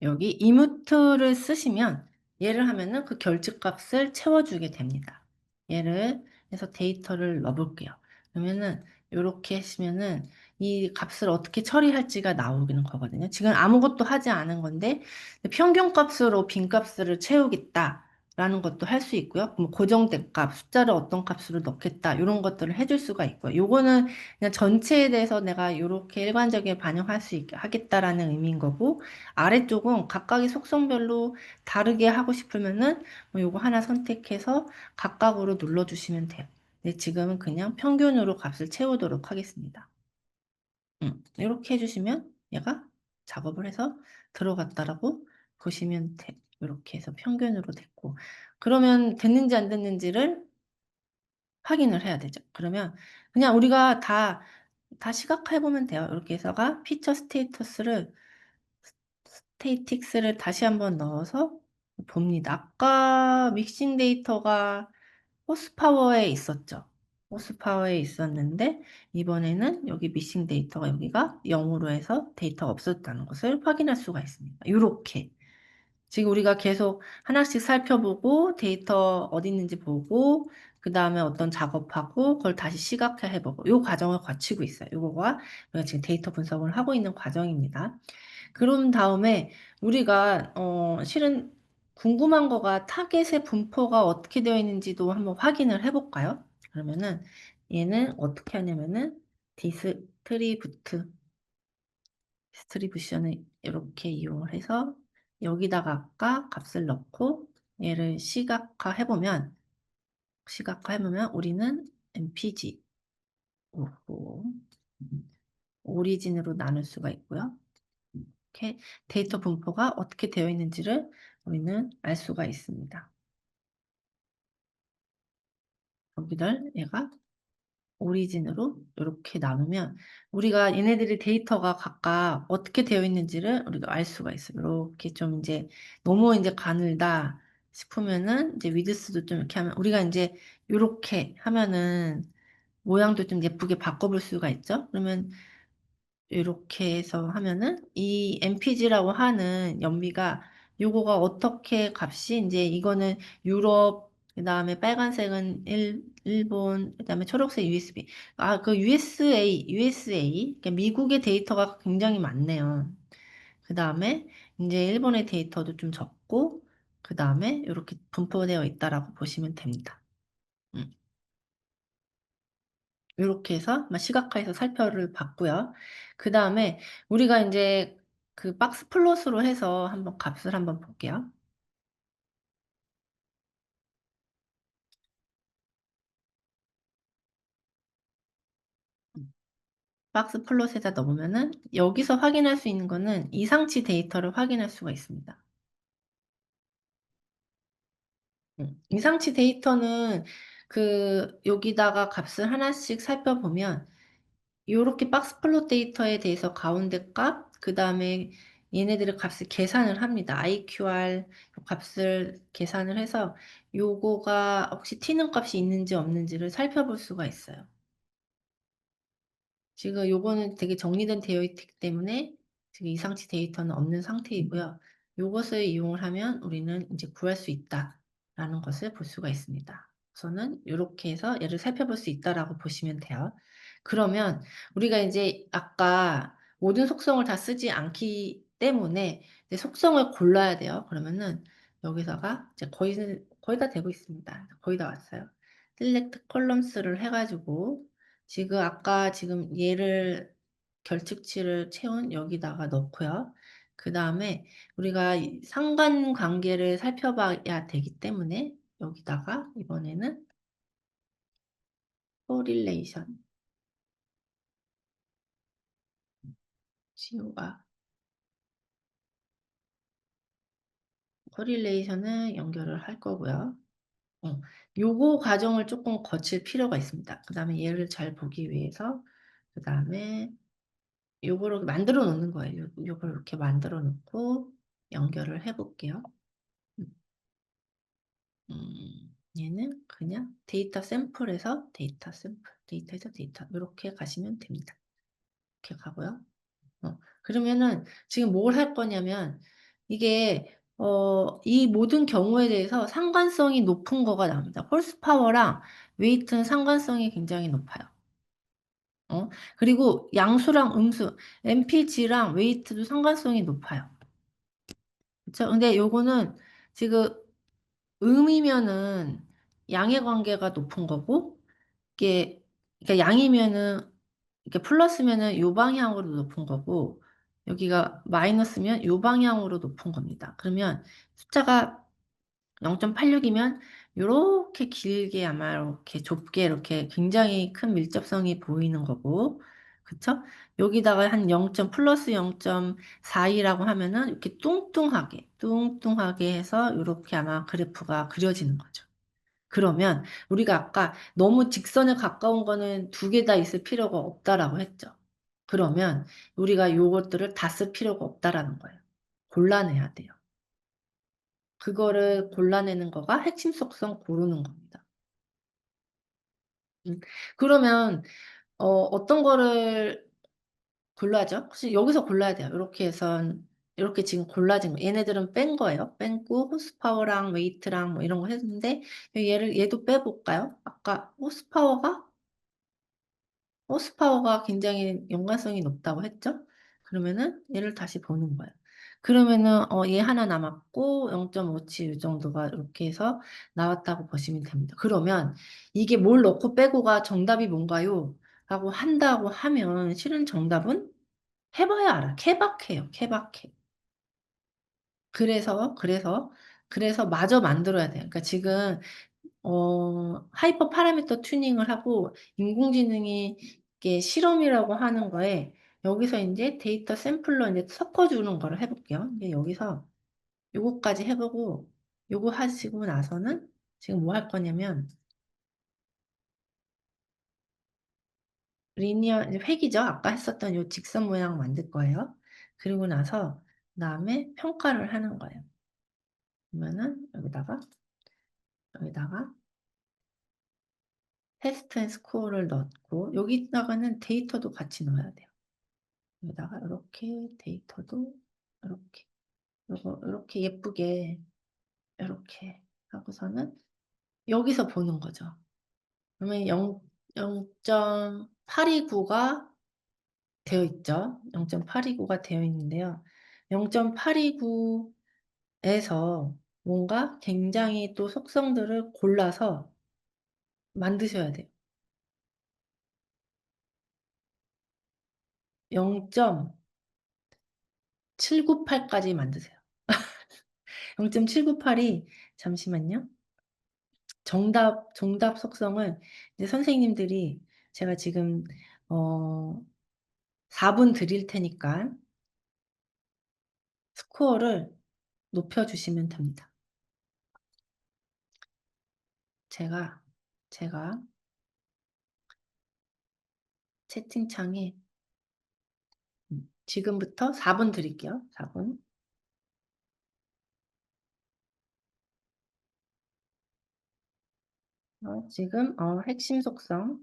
여기 이무트를 쓰시면 얘를 하면은 그 결집값을 채워주게 됩니다. 얘를 해서 데이터를 넣어 볼게요. 그러면은 요렇게 하시면은 이 값을 어떻게 처리할지가 나오는 거거든요. 지금 아무것도 하지 않은 건데 평균값으로 빈값을 채우겠다라는 것도 할 수 있고요. 뭐 고정된 값, 숫자를 어떤 값으로 넣겠다 요런 것들을 해줄 수가 있고요. 요거는 그냥 전체에 대해서 내가 요렇게 일관되게 반영할 수 있게 하겠다라는 의미인 거고 아래쪽은 각각의 속성별로 다르게 하고 싶으면은 뭐 요거 하나 선택해서 각각으로 눌러주시면 돼요. 근데 지금은 그냥 평균으로 값을 채우도록 하겠습니다. 이렇게 해주시면 얘가 작업을 해서 들어갔다라고 보시면 돼요. 이렇게 해서 평균으로 됐고 그러면 됐는지 안 됐는지를 확인을 해야 되죠. 그러면 그냥 우리가 다 시각화해 보면 돼요. 이렇게 해서가 피처 스테이틱스를 다시 한번 넣어서 봅니다. 아까 믹싱 데이터가 호스파워에 있었죠. 호스파워에 있었는데 이번에는 여기 미싱 데이터가 여기가 0으로 해서 데이터가 없었다는 것을 확인할 수가 있습니다. 요렇게 지금 우리가 계속 하나씩 살펴보고 데이터 어디 있는지 보고 그다음에 어떤 작업하고 그걸 다시 시각화해 보고 요 과정을 거치고 있어요. 요거가 우리가 지금 데이터 분석을 하고 있는 과정입니다. 그런 다음에 우리가 실은 궁금한 거가 타겟의 분포가 어떻게 되어 있는지도 한번 확인을 해 볼까요? 그러면은 얘는 어떻게 하냐면은 디스트리뷰션을 이렇게 이용을 해서 여기다가 아까 값을 넣고 얘를 시각화해 보면 우리는 mpg 오호 오리진으로 나눌 수가 있고요. 이렇게 데이터 분포가 어떻게 되어 있는지를 우리는 알 수가 있습니다. 여기를 얘가 오리진으로 이렇게 나누면 우리가 얘네들의 데이터가 각각 어떻게 되어 있는지를 우리가 알 수가 있어요. 이렇게 좀 이제 너무 이제 가늘다 싶으면은 이제 위드스도 좀 이렇게 하면 우리가 이제 요렇게 하면은 모양도 좀 예쁘게 바꿔볼 수가 있죠. 그러면 요렇게 해서 하면은 이 mpg라고 하는 연비가 요거가 어떻게 값이 인제 이거는 유럽 그다음에 빨간색은 일본 그다음에 초록색 USB 그 USA 그러니까 미국의 데이터가 굉장히 많네요. 그다음에 인제 일본의 데이터도 좀 적고 그다음에 요렇게 분포되어 있다라고 보시면 됩니다. 음. 요렇게 해서 시각화해서 살펴를 봤고요. 그다음에 우리가 인제 그 박스 플롯으로 해서 한번 값을 한번 볼게요. 음. 박스 플롯에다 넣으면은 여기서 확인할 수 있는 거는 이상치 데이터를 확인할 수가 있습니다. 이상치 데이터는 여기다가 값을 하나씩 살펴보면 요렇게 박스 플롯 데이터에 대해서 가운데 값, 그다음에 얘네들의 값을 계산을 합니다. IQR 요 값을 계산을 해서 요거가 혹시 튀는 값이 있는지 없는지를 살펴볼 수가 있어요. 지금 요거는 되게 정리된 되어 있기 때문에 지금 이상치 데이터는 없는 상태이고요. 요것을 이용을 하면 우리는 인제 구할 수 있다라는 것을 볼 수가 있습니다. 우선은 요렇게 해서 얘를 살펴볼 수 있다라고 보시면 돼요. 그러면 우리가 인제 아까 모든 속성을 다 쓰지 않기 때문에 이제 속성을 골라야 돼요. 그러면은 여기다가 이제 거의 다 되고 있습니다. 거의 다 왔어요. select columns를 해 가지고 지금 아까 지금 얘를 결측치를 채운 여기다가 넣고요. 그다음에 우리가 이 상관관계를 살펴봐야 되기 때문에 여기다가 이번에는 correlation COR correlation을 연결을 할 거고요. 요거 과정을 쪼끔 거칠 필요가 있습니다. 그다음에 얘를 잘 보기 위해서 그다음에 요거를 만들어 놓는 거예요. 요걸 이렇게 만들어 놓고 연결을 해 볼게요. 음. 얘는 그냥 데이터 샘플에서 데이터 샘플, 데이터에서 데이터 요렇게 가시면 됩니다. 이렇게 가고요. 그러면은 지금 뭘 할 거냐면 이게 이 모든 경우에 대해서 상관성이 높은 거가 나옵니다. 홀스파워랑 웨이트는 상관성이 굉장히 높아요. 그리고 양수랑 음수, MPG랑 웨이트도 상관성이 높아요. 그쵸? 근데 요거는 지금 음이면은 양의 관계가 높은 거고 이게 그러니까 양이면은 이렇게 플러스면은 요 방향으로 높은 거고 여기가 마이너스면 요 방향으로 높은 겁니다. 그러면 숫자가 0.86 이면 요렇게 길게 아마 이렇게 좁게 이렇게 굉장히 큰 밀접성이 보이는 거고 그쵸? 여기다가 한 0. 플러스 0.42라고 하면은 이렇게 뚱뚱하게 해서 요렇게 아마 그래프가 그려지는 거죠. 그러면 우리가 아까 "너무 직선에 가까운 거는 두 개 다 있을 필요가 없다."라고 했죠. 그러면 우리가 요것들을 다 쓸 필요가 없다라는 거예요. 골라내야 돼요. 그거를 골라내는 거가 핵심 속성 고르는 겁니다. 음. 그러면 어떤 거를 골라야죠? 혹시 여기서 골라야 돼요. 요렇게 해선 요렇게 지금 골라진 거 얘네들은 뺀 거예요. 뺐고 호스파워랑 웨이트랑 뭐 이런 거 했는데 얘도 빼 볼까요? 아까 호스파워가 굉장히 연관성이 높다고 했죠? 그러면은 얘를 다시 보는 거예요. 그러면은 얘 하나 남았고 0.57 요 정도가 이렇게 해서 나왔다고 보시면 됩니다. 그러면 이게 "뭘 넣고 빼고가 정답이 뭔가요?" 라고 한다고 하면 실은 정답은 해 봐야 알아요. 케바케예요, 케바케. 그래서 마저 만들어야 돼요. 그러니까 지금 하이퍼 파라미터 튜닝을 하고 인공지능이 이게 실험이라고 하는 거에 여기서 인제 데이터 샘플러 인제 섞어 주는 거를 해 볼게요. 근데 여기서 요거까지 해 보고 요거 하시고 나서는 지금 뭐 할 거냐면 리니어 이제 획이죠. 아까 했었던 요 직선 모양을 만들 거예요. 그리고 나서 그다음에 평가를 하는 거예요. 그러면은 여기다가 테스트 앤 스코어를 넣고 여기다가는 데이터도 같이 넣어야 돼요. 여기다가 요렇게 데이터도 요렇게 요렇게 예쁘게 요렇게 하고서는 여기서 보는 거죠. 그러면 0.829가 되어 있죠. 0.829가 되어 있는데요. 0.829 에서 뭔가 굉장히 또 속성들을 골라서 만드셔야 돼요. 0.798 까지 만드세요. 0.798이 잠시만요. 정답 속성을 이제 선생님들이 제가 지금 어 4분 드릴 테니까 스코어를 높여 주시면 됩니다. 제가, 제가 채팅창에 지금부터 4분 드릴게요. 4분. 지금, 핵심 속성을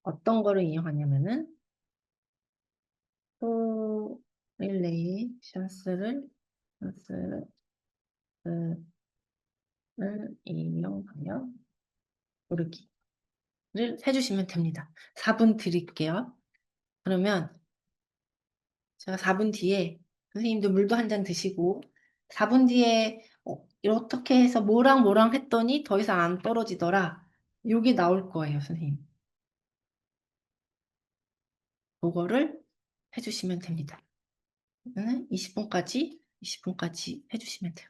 어떤 거를 이용하냐면은, 코릴레이션스를, 이용하여 고르기를 해주시면 됩니다. 4분 드릴게요. 그러면 제가 4분 뒤에 선생님도 물도 한 잔 드시고 4분 뒤에 이렇게 해서 뭐랑 뭐랑 했더니 더 이상 안 떨어지더라. 요게 나올 거예요, 선생님. 그거를 해주시면 됩니다. 20분까지 해주시면 돼요.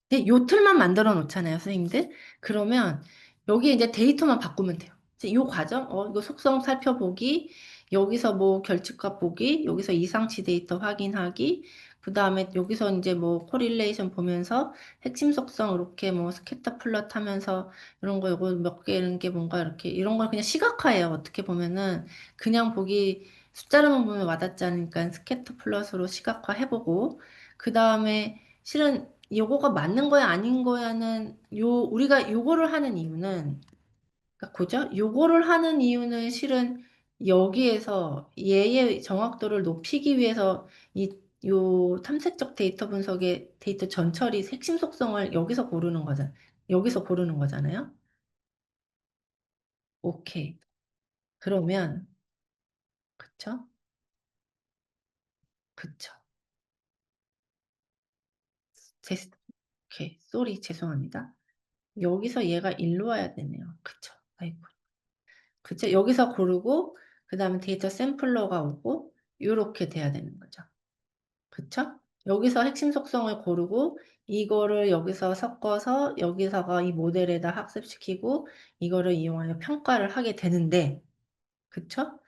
근데 요 틀만 만들어 놓잖아요, 선생님들. 그러면 여기 이제 데이터만 바꾸면 돼요. 이제 요 과정, 이거 속성 살펴보기, 여기서 뭐 결집값 보기, 여기서 이상치 데이터 확인하기, 그 다음에 여기서 이제 뭐 코릴레이션 보면서 핵심 속성 이렇게 뭐 스캐터 플롯 하면서 이런 거 이거 몇 개 이런 게 뭔가 이렇게 이런 걸 그냥 시각화해요. 어떻게 보면은 그냥 보기 숫자로만 보면 와닿지 않으니까 스캐터 플롯으로 시각화 해보고 그 다음에 실은 요거가 맞는 거야, 아닌 거야는, 우리가 요거를 하는 이유는, 그러니까 그죠? 요거를 하는 이유는 실은 여기에서 얘의 정확도를 높이기 위해서 요 탐색적 데이터 분석의 데이터 전처리 핵심 속성을 여기서 고르는 거잖아요. 오케이. 그러면, 그쵸? 그쵸. 제, 오케이. 쏘리, 죄송합니다. 여기서 얘가 일로 와야 되네요. 그쵸. 아이고. 그쵸? 여기서 고르고, 그 다음에 데이터 샘플러가 오고, 이렇게 돼야 되는 거죠. 그쵸? 여기서 핵심 속성을 고르고, 이거를 여기서 섞어서, 여기서가 이 모델에다 학습시키고, 이거를 이용하여 평가를 하게 되는데, 그쵸?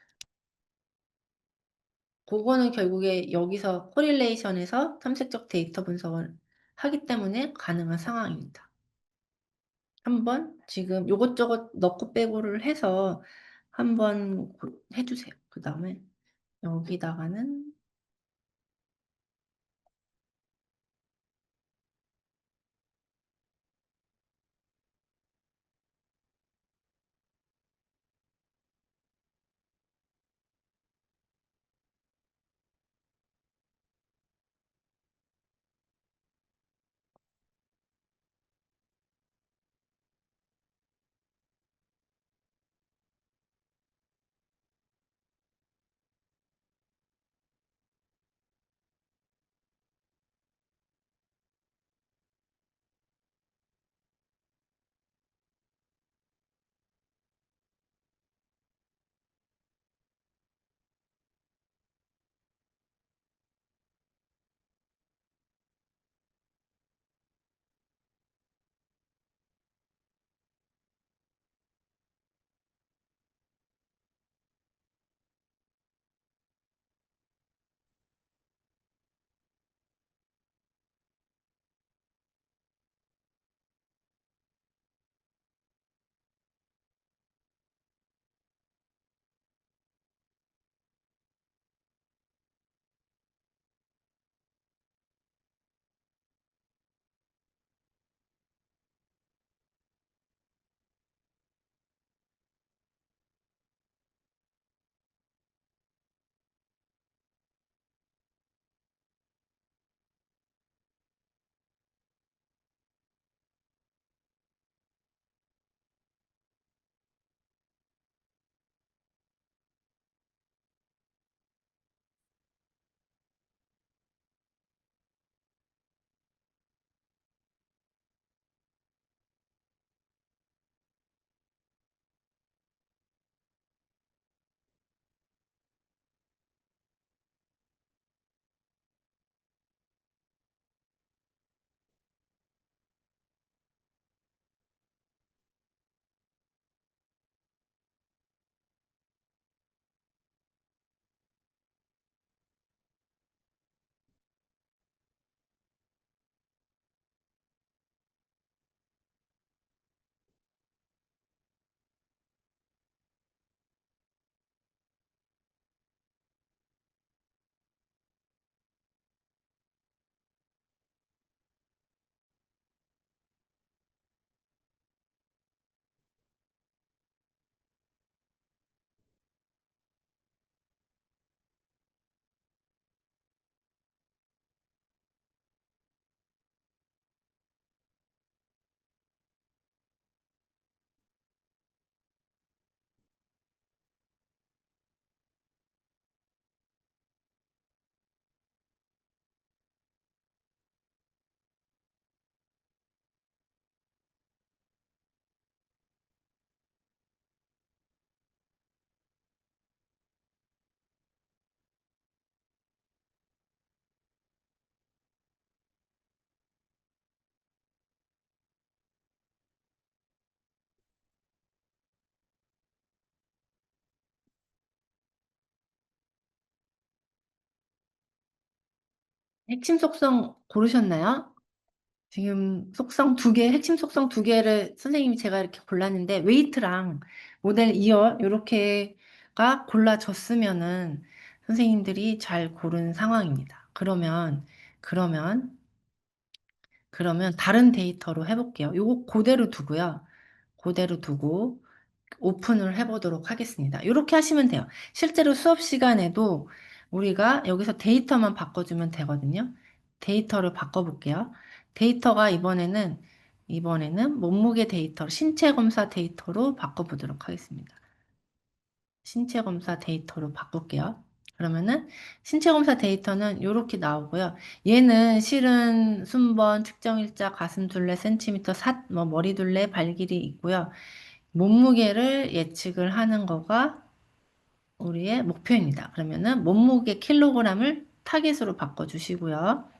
그거는 결국에 여기서 코릴레이션에서 탐색적 데이터 분석을 하기 때문에 가능한 상황입니다. 한번 지금 요것저것 넣고 빼고를 해서 한번 해주세요. 그 다음에 여기다가는 핵심 속성 고르셨나요? 지금 속성 두 개, 핵심 속성 두 개를 선생님이 제가 이렇게 골랐는데, 웨이트랑 모델 2열, 요렇게가 골라졌으면은 선생님들이 잘 고른 상황입니다. 그러면, 그러면 다른 데이터로 해볼게요. 요거 그대로 두고요. 그대로 두고 오픈을 해보도록 하겠습니다. 이렇게 하시면 돼요. 실제로 수업 시간에도 우리가 여기서 데이터만 바꿔주면 되거든요. 데이터를 바꿔볼게요. 데이터가 이번에는 몸무게 데이터, 신체 검사 데이터로 바꿔보도록 하겠습니다. 신체 검사 데이터로 바꿀게요. 그러면은 신체 검사 데이터는 이렇게 나오고요. 얘는 실은 순번, 측정 일자, 가슴 둘레, 센티미터, 뭐 머리 둘레, 발 길이 있고요. 몸무게를 예측을 하는 거가 우리의 목표입니다. 그러면은 몸무게 킬로그램을 타겟으로 바꿔주시고요.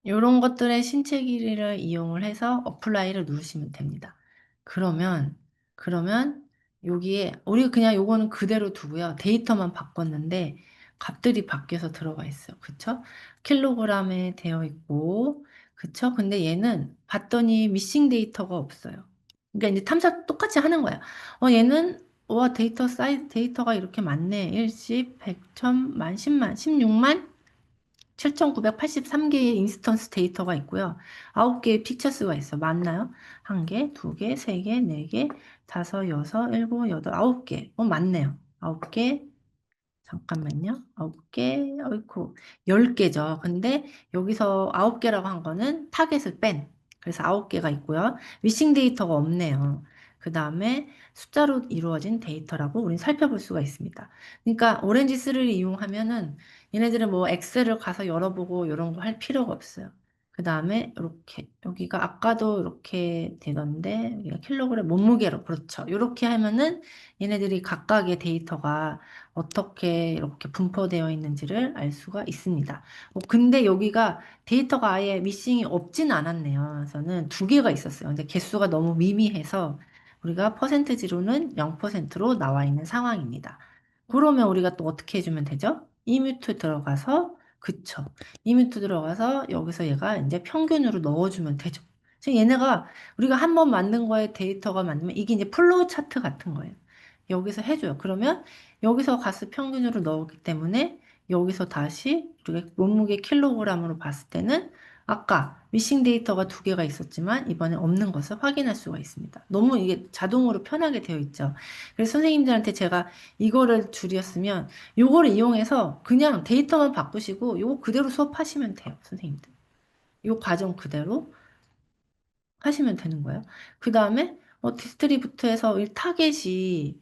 이런 것들의 신체 길이를 이용을 해서 어플라이를 누르시면 됩니다. 그러면, 그러면 여기에, 우리 그냥 요거는 그대로 두고요. 데이터만 바꿨는데 값들이 바뀌어서 들어가 있어요. 그쵸? 킬로그램에 되어 있고, 그쵸? 근데 얘는 봤더니 미싱 데이터가 없어요. 그러니까 이제 탐사 똑같이 하는 거야. 얘는, 와, 데이터가 이렇게 많네. 1, 10, 100, 1000만, 10만, 16만? 7,983개의 인스턴스 데이터가 있고요. 9개의 픽처스가 있어. 맞나요? 한 개, 두 개, 세 개, 네 개, 다섯, 여섯, 일곱, 여덟, 9개. 맞네요. 9개, 잠깐만요. 9개, 어이쿠, 10개죠. 근데 여기서 9개라고 한 거는 타겟을 뺀. 그래서 9개가 있고요. 미싱 데이터가 없네요. 그 다음에 숫자로 이루어진 데이터라고 우린 살펴볼 수가 있습니다. 그러니까 오렌지 3를 이용하면은 얘네들은 뭐 엑셀을 가서 열어보고 이런 거 할 필요가 없어요. 그 다음에 이렇게 여기가 아까도 이렇게 되던데 여기가 킬로그램 몸무게로 그렇죠. 이렇게 하면은 얘네들이 각각의 데이터가 어떻게 이렇게 분포되어 있는지를 알 수가 있습니다. 근데 여기가 데이터가 아예 미싱이 없진 않았네요. 저는 두 개가 있었어요. 근데 개수가 너무 미미해서 우리가 퍼센트지로는 0%로 나와 있는 상황입니다. 그러면 우리가 또 어떻게 해주면 되죠? 이뮤트 들어가서 그쵸. 이뮤트 들어가서 여기서 얘가 이제 평균으로 넣어주면 되죠. 지금 얘네가 우리가 한 번 만든 거에 데이터가 맞으면 이게 이제 플로우 차트 같은 거예요. 여기서 해줘요. 그러면 여기서 가스 평균으로 넣었기 때문에 여기서 다시 우리가 몸무게 킬로그램으로 봤을 때는 아까 미싱 데이터가 두 개가 있었지만 이번에 없는 것을 확인할 수가 있습니다. 너무 이게 자동으로 편하게 되어 있죠. 그래서 선생님들한테 제가 이거를 줄였으면 요거를 이용해서 그냥 데이터만 바꾸시고 요거 그대로 수업하시면 돼요, 선생님들. 요 과정 그대로 하시면 되는 거예요. 그 다음에 디스트리부터해서 이 타겟이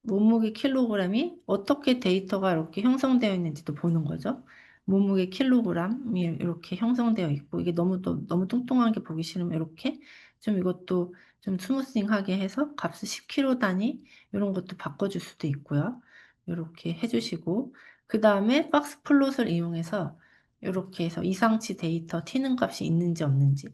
몸무게 킬로그램이 어떻게 데이터가 이렇게 형성되어 있는지도 보는 거죠. 몸무게 킬로그램이 이렇게 형성되어 있고 이게 너무 뚱뚱한 게 보기 싫으면 이렇게 좀 이것도 좀 스무싱하게 해서 값을 10kg 단위 이런 것도 바꿔줄 수도 있고요. 이렇게 해주시고 그 다음에 박스 플롯을 이용해서 이렇게 해서 이상치 데이터 튀는 값이 있는지 없는지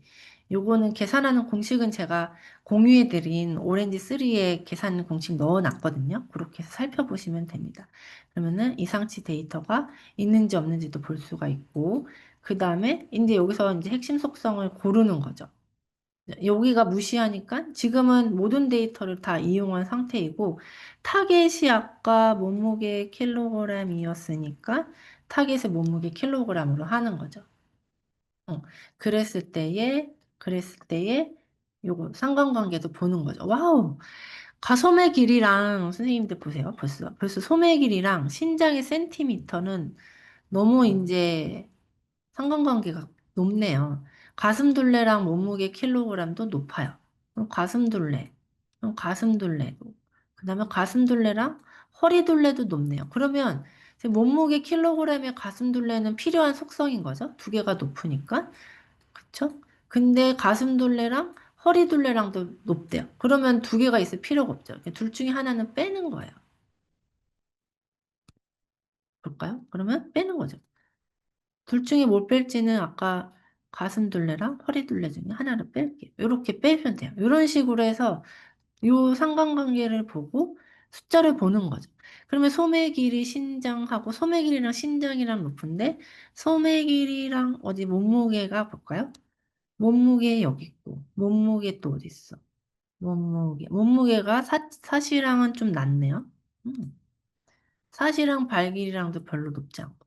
요거는 계산하는 공식은 제가 공유해드린 오렌지 3에 계산 공식 넣어놨거든요. 그렇게 해서 살펴보시면 됩니다. 그러면은 이상치 데이터가 있는지 없는지도 볼 수가 있고, 그 다음에 이제 여기서 이제 핵심 속성을 고르는 거죠. 여기가 무시하니까 지금은 모든 데이터를 다 이용한 상태이고, 타겟이 아까 몸무게 킬로그램이었으니까 타겟을 몸무게 킬로그램으로 하는 거죠. 어, 그랬을 때에 요거 상관관계도 보는 거죠. 와우! 가소매 길이랑 선생님들 보세요. 벌써 소매 길이랑 신장의 센티미터는 너무 이제 상관관계가 높네요. 가슴 둘레랑 몸무게 킬로그램도 높아요. 그럼 가슴 둘레도. 그다음에 가슴 둘레랑 허리 둘레도 높네요. 그러면 지금 몸무게 킬로그램의 가슴 둘레는 필요한 속성인 거죠. 두 개가 높으니까. 그쵸? 근데 가슴 둘레랑 허리 둘레랑도 높대요. 그러면 두 개가 있을 필요가 없죠. 둘 중에 하나는 빼는 거예요. 볼까요? 그러면 빼는 거죠. 둘 중에 뭘 뺄지는 아까 가슴 둘레랑 허리 둘레 중에 하나를 뺄게요. 이렇게 빼면 돼요. 이런 식으로 해서 이 상관관계를 보고 숫자를 보는 거죠. 그러면 소매 길이 신장하고 소매 길이랑 신장이랑 높은데 소매 길이랑 어디 몸무게가 볼까요? 몸무게 여기 있고 몸무게 또 어디 있어? 몸무게가 사시랑은 좀 낮네요. 음. 사시랑 발 길이랑도 별로 높지 않고.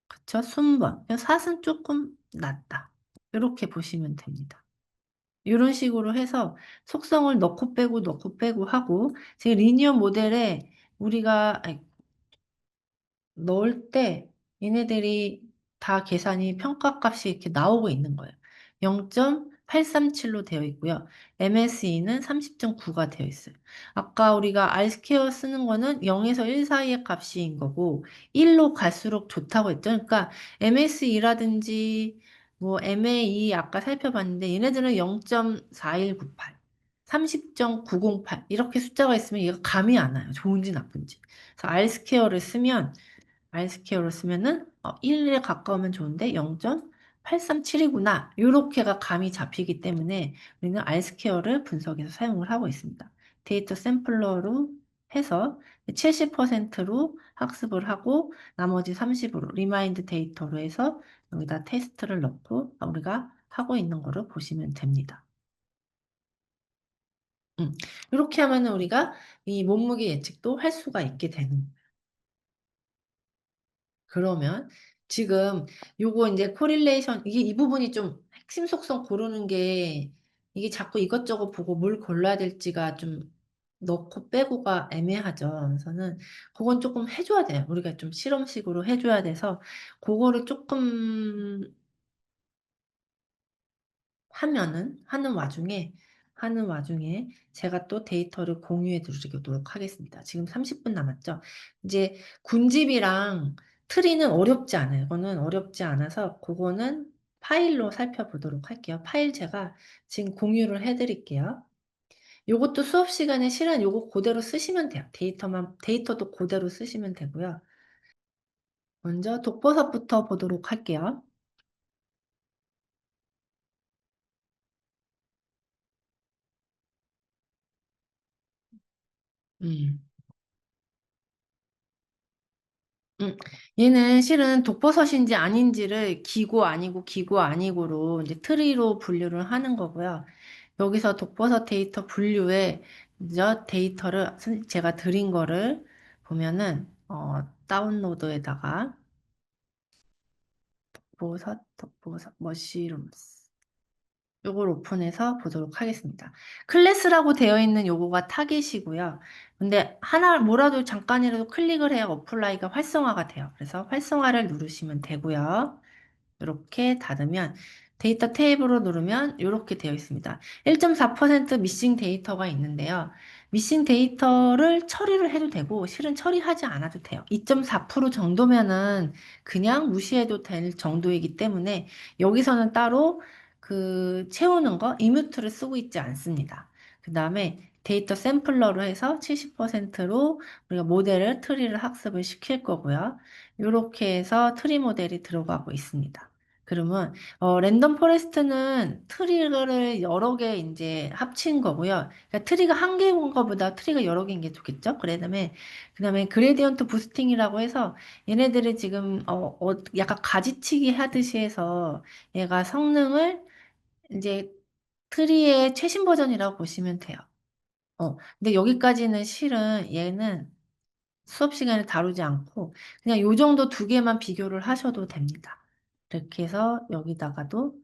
그쵸? 순번. 사은 조금 낮다. 이렇게 보시면 됩니다. 이런 식으로 해서 속성을 넣고 빼고 하고 지금 리니어 모델에 우리가 아니, 넣을 때 얘네들이 다 계산이 평가값이 이렇게 나오고 있는 거예요. 0.837로 되어 있고요. MSE는 30.9가 되어 있어요. 아까 우리가 R스퀘어 쓰는 거는 0에서 1 사이의 값인 거고 1로 갈수록 좋다고 했죠. 그러니까 MSE라든지 뭐 MAE 아까 살펴봤는데 얘네들은 0.4198, 30.908 이렇게 숫자가 있으면 얘가 감이 안 와요. 좋은지 나쁜지. 그래서 R스퀘어를 쓰면 R스퀘어로 쓰면은 1에 가까우면 좋은데 0.837이구나. 요렇게가 감이 잡히기 때문에 우리는 R스퀘어를 분석해서 사용을 하고 있습니다. 데이터 샘플러로 해서 70%로 학습을 하고 나머지 30으로 리마인드 데이터로 해서 여기다 테스트를 넣고 우리가 하고 있는 거를 보시면 됩니다. 이렇게 하면 우리가 이 몸무게 예측도 할 수가 있게 되는 거예요. 그러면 지금 요거 이제 코릴레이션 이게 이 부분이 좀 핵심 속성 고르는 게 이게 자꾸 이것저것 보고 뭘 골라야 될지가 좀 넣고 빼고가 애매하죠. 그래서는 그건 조금 해줘야 돼요. 우리가 좀 실험식으로 해줘야 돼서 그거를 조금 하는 와중에 제가 또 데이터를 공유해 드리도록 하겠습니다. 지금 30분 남았죠? 이제 군집이랑 트리는 어렵지 않아요. 이거는 어렵지 않아서 그거는 파일로 살펴보도록 할게요. 파일 제가 지금 공유를 해 드릴게요. 요것도 수업 시간에 실은 요거 그대로 쓰시면 돼요. 데이터도 그대로 쓰시면 되고요. 먼저 독버섯부터 보도록 할게요. 음. 음, 얘는 실은 독버섯인지 아닌지를 기고 아니고로 이제 트리로 분류를 하는 거고요. 여기서 독버섯 데이터 분류에 저 데이터를 제가 드린 거를 보면은 다운로드에다가 독버섯 머시룸스 요걸 오픈해서 보도록 하겠습니다. 클래스라고 되어 있는 요거가 타겟이고요. 근데 하나 뭐라도 잠깐이라도 클릭을 해야 어플라이가 활성화가 돼요. 그래서 활성화를 누르시면 되고요. 이렇게 닫으면 데이터 테이블로 누르면 이렇게 되어 있습니다. 1.4% 미싱 데이터가 있는데요. 미싱 데이터를 처리를 해도 되고 실은 처리하지 않아도 돼요. 2.4% 정도면은 그냥 무시해도 될 정도이기 때문에 여기서는 따로 그 채우는 거 이뮤트를 쓰고 있지 않습니다. 그 다음에 데이터 샘플러로 해서 70%로 우리가 모델을 트리를 학습을 시킬 거고요. 이렇게 해서 트리 모델이 들어가고 있습니다. 그러면 랜덤 포레스트는 트리를 여러 개 이제 합친 거고요. 그러니까 트리가 한 개인 것보다 트리가 여러 개인 게 좋겠죠. 그다음에 그레디언트 부스팅이라고 해서 얘네들이 지금 약간 가지치기 하듯이 해서 얘가 성능을 이제 트리의 최신 버전이라고 보시면 돼요. 근데 여기까지는 실은 얘는 수업 시간에 다루지 않고 그냥 요 정도 두 개만 비교를 하셔도 됩니다. 이렇게 해서 여기다가도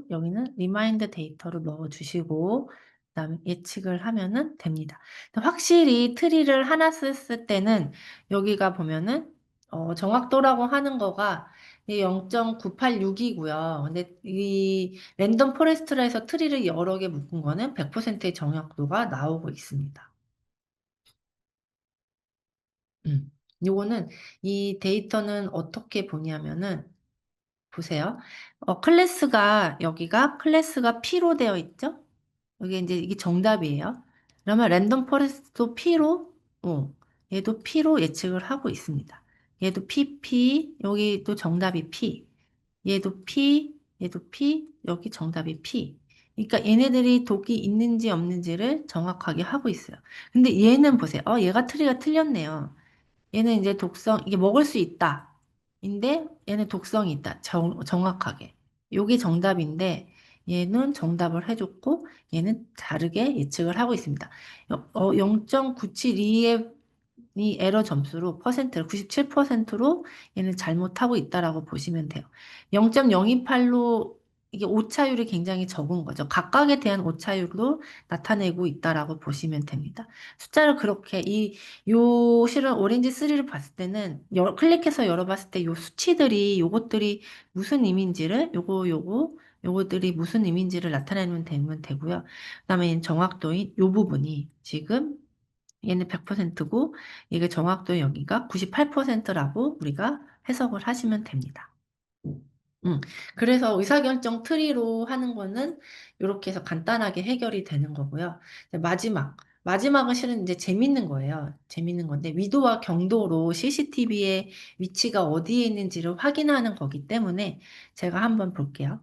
여기는 리마인드 데이터를 넣어 주시고 그다음에 예측을 하면은 됩니다. 확실히 트리를 하나 썼을 때는 여기가 보면은 정확도라고 하는 거가 0.986이고요. 근데 이 랜덤 포레스트라 해서 트리를 여러 개 묶은 거는 100%의 정확도가 나오고 있습니다. 음. 요거는 이 데이터는 어떻게 보냐면은 보세요. 여기가 클래스가 P로 되어 있죠? 여기 이제 이게 정답이에요. 그러면 랜덤 포레스트도 얘도 P로 예측을 하고 있습니다. 얘도 여기도 정답이 P. 얘도 P, 여기 정답이 P. 그러니까 얘네들이 독이 있는지 없는지를 정확하게 하고 있어요. 근데 얘는 보세요. 얘가 트리가 틀렸네요. 얘는 이제 독성, 이게 먹을 수 있다. 인데 얘는 독성이 있다. 정확하게. 요게 정답인데 얘는 정답을 해줬고 얘는 다르게 예측을 하고 있습니다. 0.972의 이 에러 점수로 퍼센트를 97%로 얘는 잘못하고 있다라고 보시면 돼요. 0.028로 이게 오차율이 굉장히 적은 거죠. 각각에 대한 오차율로 나타내고 있다라고 보시면 됩니다. 숫자를 그렇게 요 실은 오렌지 3를 봤을 때는 클릭해서 열어봤을 때 요 수치들이 요것들이 무슨 의미인지를 요거들이 무슨 의미인지를 나타내면 되면 되고요. 그다음에 정확도인 요 부분이 지금 얘는 100%고 이게 정확도 여기가 98%라고 우리가 해석을 하시면 됩니다. 음. 그래서 의사결정 트리로 하는 거는 이렇게 해서 간단하게 해결이 되는 거고요. 이제 마지막은 실은 이제 재밌는 거예요. 재밌는 건데 위도와 경도로 CCTV의 위치가 어디에 있는지를 확인하는 거기 때문에 제가 한번 볼게요.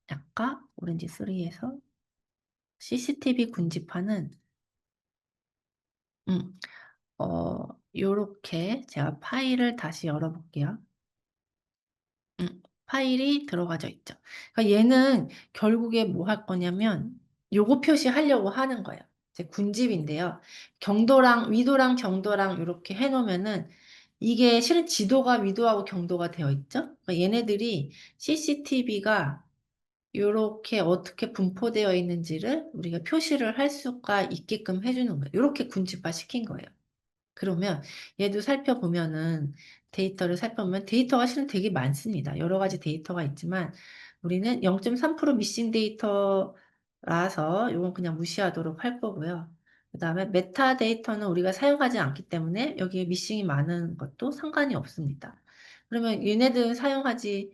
아까 오렌지 3에서 CCTV 군집하는 음, 요렇게 제가 파일을 다시 열어볼게요. 파일이 들어가져 있죠. 그러니까 얘는 결국에 뭐 할 거냐면 요거 표시하려고 하는 거예요. 이제 군집인데요. 위도랑 경도랑 이렇게 해놓으면은 이게 실은 지도가 위도하고 경도가 되어 있죠. 그러니까 얘네들이 CCTV가 요렇게 어떻게 분포되어 있는지를 우리가 표시를 할 수가 있게끔 해주는 거예요. 요렇게 군집화 시킨 거예요. 그러면 얘도 살펴보면은 데이터를 살펴보면 데이터가 실은 되게 많습니다. 여러 가지 데이터가 있지만 우리는 0.3% 미싱 데이터라서 이건 그냥 무시하도록 할 거고요. 그 다음에 메타 데이터는 우리가 사용하지 않기 때문에 여기에 미싱이 많은 것도 상관이 없습니다. 그러면 얘네들은 사용하지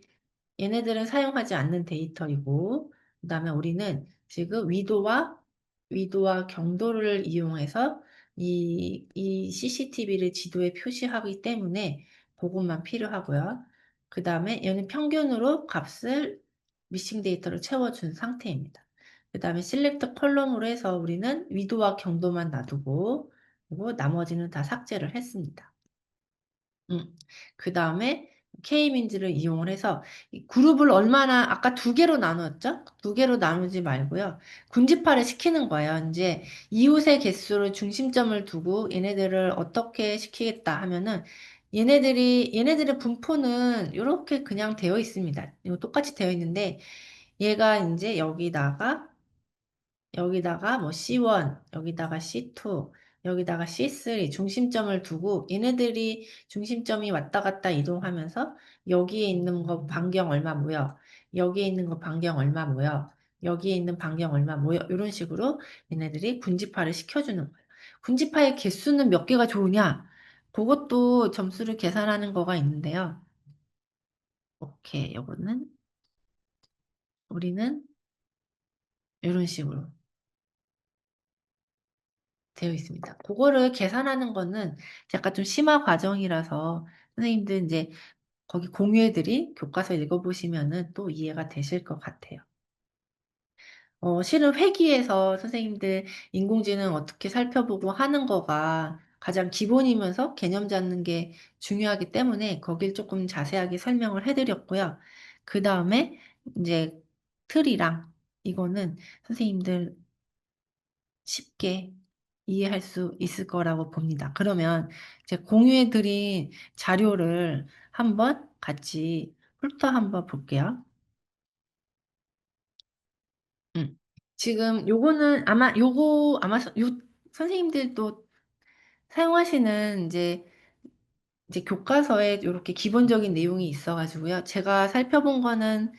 않는 데이터이고, 그 다음에 우리는 지금 위도와 경도를 이용해서 이 CCTV를 지도에 표시하기 때문에 그것만 필요하고요. 그 다음에 얘는 평균으로 값을 미싱 데이터를 채워준 상태입니다. 그 다음에 셀렉트 컬럼으로 해서 우리는 위도와 경도만 놔두고 그리고 나머지는 다 삭제를 했습니다. 그 다음에 K민즈를 이용을 해서 이 그룹을 얼마나 아까 두 개로 나눴죠? 두 개로 나누지 말고요. 군집화를 시키는 거예요. 이제 이웃의 개수를 중심점을 두고 얘네들을 어떻게 시키겠다 하면은 얘네들의 분포는 이렇게 그냥 되어 있습니다. 이거 똑같이 되어 있는데 얘가 이제 여기다가 뭐 C1, 여기다가 C2, 여기다가 C3 중심점을 두고 얘네들이 중심점이 왔다 갔다 이동하면서 여기에 있는 거 반경 얼마 모여, 여기에 있는 거 반경 얼마 모여, 여기에 있는 반경 얼마 모여 이런 식으로 얘네들이 군집화를 시켜주는 거예요. 군집화의 개수는 몇 개가 좋으냐? 그것도 점수를 계산하는 거가 있는데요. 오케이, 요거는 우리는 이런 식으로 되어 있습니다. 그거를 계산하는 거는 약간 좀 심화 과정이라서 선생님들 이제 거기 공유해드린 교과서 읽어보시면은 또 이해가 되실 것 같아요. 실은 회계에서 선생님들 인공지능 어떻게 살펴보고 하는 거가 가장 기본이면서 개념 잡는 게 중요하기 때문에 거길 조금 자세하게 설명을 해드렸고요. 그 다음에 이제 틀이랑 이거는 선생님들 쉽게 이해할 수 있을 거라고 봅니다. 그러면 이제 공유해드린 자료를 한번 같이 훑어 한번 볼게요. 음. 지금 요거 아마 선생님들도 사용하시는 이제 교과서에 이렇게 기본적인 내용이 있어가지고요. 제가 살펴본 거는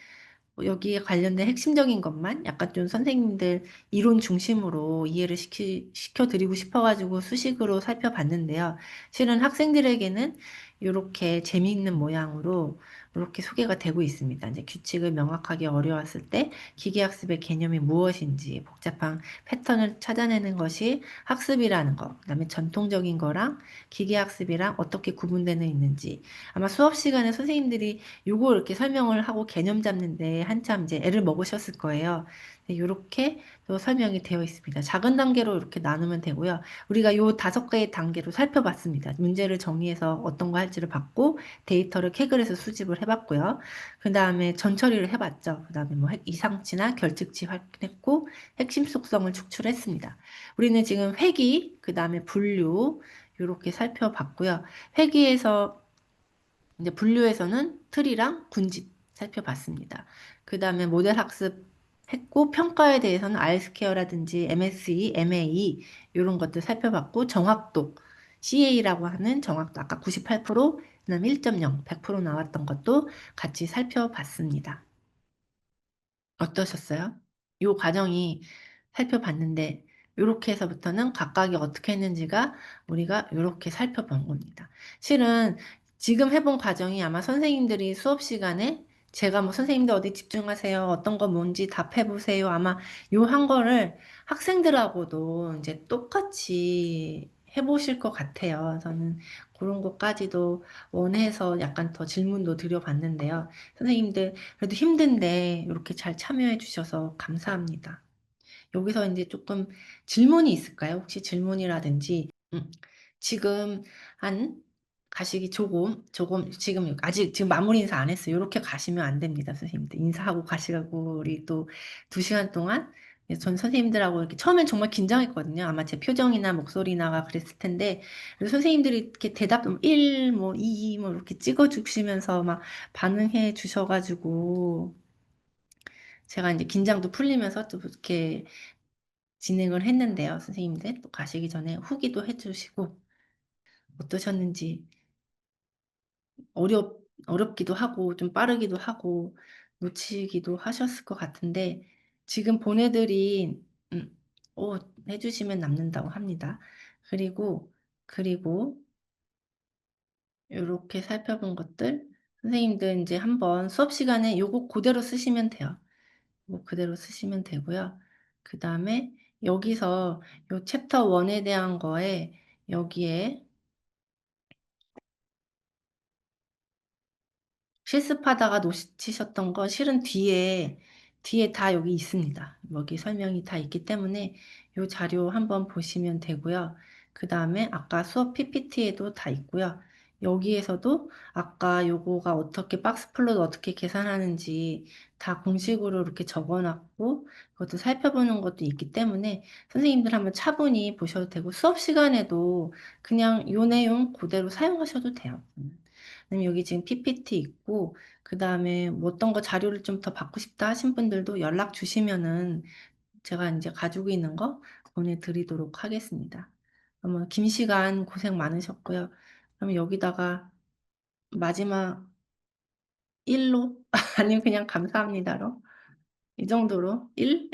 뭐 여기에 관련된 핵심적인 것만 약간 좀 선생님들 이론 중심으로 이해를 시켜드리고 싶어가지고 수식으로 살펴봤는데요. 실은 학생들에게는 이렇게 재미있는 모양으로 이렇게 소개가 되고 있습니다. 이제 규칙을 명확하게 어려웠을 때 기계학습의 개념이 무엇인지 복잡한 패턴을 찾아내는 것이 학습이라는 거, 그다음에 전통적인 거랑 기계학습이랑 어떻게 구분되는 있는지 아마 수업 시간에 선생님들이 요거 이렇게 설명을 하고 개념 잡는데 한참 이제 애를 먹으셨을 거예요. 이렇게 또 설명이 되어 있습니다. 작은 단계로 이렇게 나누면 되고요. 우리가 요 5개의 단계로 살펴봤습니다. 문제를 정의해서 어떤 거 할지를 봤고 데이터를 캐글에서 수집을 해봤고요. 그 다음에 전처리를 해봤죠. 그 다음에 뭐 이상치나 결특치 확인했고 핵심 속성을 축출했습니다. 우리는 지금 회귀, 그 다음에 분류 이렇게 살펴봤고요. 회귀에서 이제 분류에서는 틀이랑 군집 살펴봤습니다. 그 다음에 모델 학습 했고 평가에 대해서는 R스퀘어라든지 MSE, MAE 이런 것들 살펴봤고 정확도 CA라고 하는 정확도 아까 98%, 그다음에 1.0, 100% 나왔던 것도 같이 살펴봤습니다. 어떠셨어요? 이 과정이 살펴봤는데 이렇게 해서부터는 각각이 어떻게 했는지가 우리가 이렇게 살펴본 겁니다. 실은 지금 해본 과정이 아마 선생님들이 수업 시간에 제가 뭐 선생님들 어디 집중하세요. 어떤 거 뭔지 답해보세요. 아마 요 한 거를 학생들하고도 이제 똑같이 해보실 것 같아요. 저는 그런 것까지도 원해서 약간 더 질문도 드려봤는데요. 선생님들 그래도 힘든데 이렇게 잘 참여해 주셔서 감사합니다. 여기서 이제 조금 질문이 있을까요? 혹시 질문이라든지, 지금 한 가시기 조금, 지금 아직 지금 마무리 인사 안 했어요. 이렇게 가시면 안 됩니다, 선생님들. 인사하고 가시고, 우리 또 2시간 동안 전 선생님들하고 이렇게 처음엔 정말 긴장했거든요. 아마 제 표정이나 목소리나가 그랬을 텐데, 그래서 선생님들이 이렇게 대답 1, 뭐 2, 뭐 이렇게 찍어 주시면서 막 반응해 주셔가지고, 제가 이제 긴장도 풀리면서 또 이렇게 진행을 했는데요. 선생님들 또 가시기 전에 후기도 해주시고 어떠셨는지 어렵기도 하고 좀 빠르기도 하고 놓치기도 하셨을 것 같은데 지금 보내드린 오, 해주시면 남는다고 합니다. 그리고 그리고 이렇게 살펴본 것들 선생님들 이제 한번 수업 시간에 요거 그대로 쓰시면 돼요. 뭐 그대로 쓰시면 되고요. 그 다음에 여기서 요 챕터 1에 대한 거에 여기에 실습하다가 놓치셨던 거 실은 뒤에 다 여기 있습니다. 여기 설명이 다 있기 때문에 요 자료 한번 보시면 되고요. 그 다음에 아까 수업 PPT에도 다 있고요. 여기에서도 아까 요거가 어떻게 박스 플롯 어떻게 계산하는지 다 공식으로 이렇게 적어놨고 그것도 살펴보는 것도 있기 때문에 선생님들 한번 차분히 보셔도 되고 수업 시간에도 그냥 요 내용 그대로 사용하셔도 돼요. 그다음에 여기 지금 PPT 있고 그 다음에 뭐 어떤 거 자료를 좀 더 받고 싶다 하신 분들도 연락 주시면은 제가 이제 가지고 있는 거 보내드리도록 하겠습니다. 그러면 긴 시간 고생 많으셨고요. 그러면 여기다가 마지막 1로 아니면 그냥 감사합니다로 이 정도로 1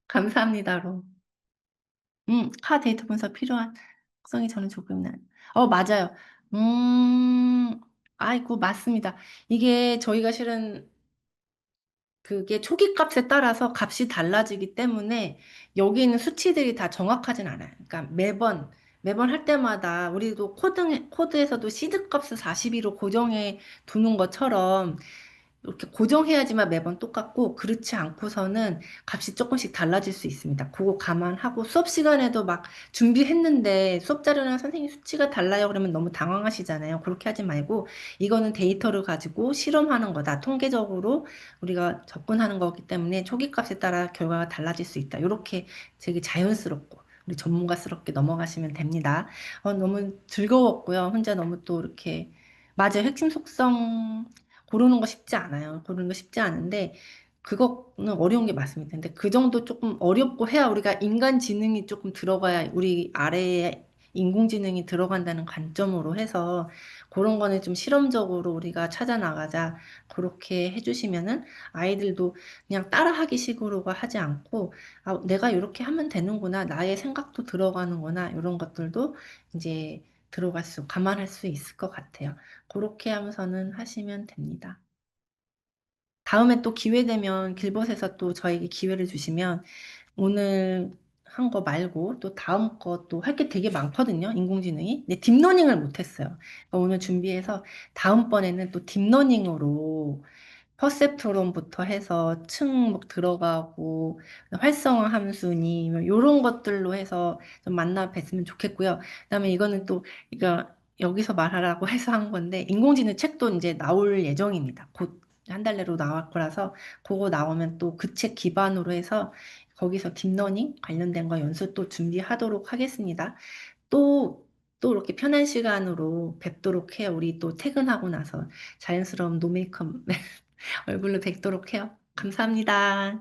감사합니다로 카 데이터 분석 필요한 특성이 저는 조금 맞아요. 음 아이고 맞습니다. 이게 저희가 실은 그게 초기 값에 따라서 값이 달라지기 때문에 여기 있는 수치들이 다 정확하진 않아요. 그러니까 매번 할 때마다 우리도 코드에서도 시드 값을 42로 고정해 두는 것처럼 이렇게 고정해야지만 매번 똑같고 그렇지 않고서는 값이 조금씩 달라질 수 있습니다. 그거 감안하고 수업 시간에도 막 준비했는데 수업 자료랑 선생님 수치가 달라요 그러면 너무 당황하시잖아요. 그렇게 하지 말고 이거는 데이터를 가지고 실험하는 거다. 통계적으로 우리가 접근하는 거기 때문에 초기 값에 따라 결과가 달라질 수 있다. 이렇게 되게 자연스럽고 우리 전문가스럽게 넘어가시면 됩니다. 너무 즐거웠고요. 혼자 너무 또 이렇게 맞아요. 핵심 속성 고르는 거 쉽지 않아요. 고르는 거 쉽지 않은데 그거는 어려운 게 맞습니다. 근데 그 정도 조금 어렵고 해야 우리가 인간 지능이 조금 들어가야 우리 아래에 인공지능이 들어간다는 관점으로 해서 그런 거는 좀 실험적으로 우리가 찾아 나가자 그렇게 해주시면은 아이들도 그냥 따라하기 식으로가 하지 않고 내가 이렇게 하면 되는구나 나의 생각도 들어가는구나 이런 것들도 이제 감안할 수 있을 것 같아요. 고렇게 하고서는 하시면 됩니다. 다음에 또 기회 되면 길벗에서 또 저에게 기회를 주시면 오늘 한 거 말고 또 다음 거 또 할 게 되게 많거든요, 인공지능이. 근데 딥러닝을 못 했어요. 그러니까 오늘 준비해서 다음번에는 또 딥러닝으로 퍼셉트론부터 해서 층 들어가고 활성화 함수니 뭐 요런 것들로 해서 좀 만나 뵀으면 좋겠고요. 그다음에 이거는 또 이거 여기서 말하라고 해서 한 건데 인공지능 책도 인제 나올 예정입니다. 곧 한 달 내로 나올 거라서 고거 나오면 또 그 책 기반으로 해서 거기서 딥러닝 관련된 거 연수 또 준비하도록 하겠습니다. 또, 또 이렇게 편한 시간으로 뵙도록 해요. 우리 또 퇴근하고 나서 자연스러운 노 메이크업 얼굴로 뵙도록 해요. 감사합니다.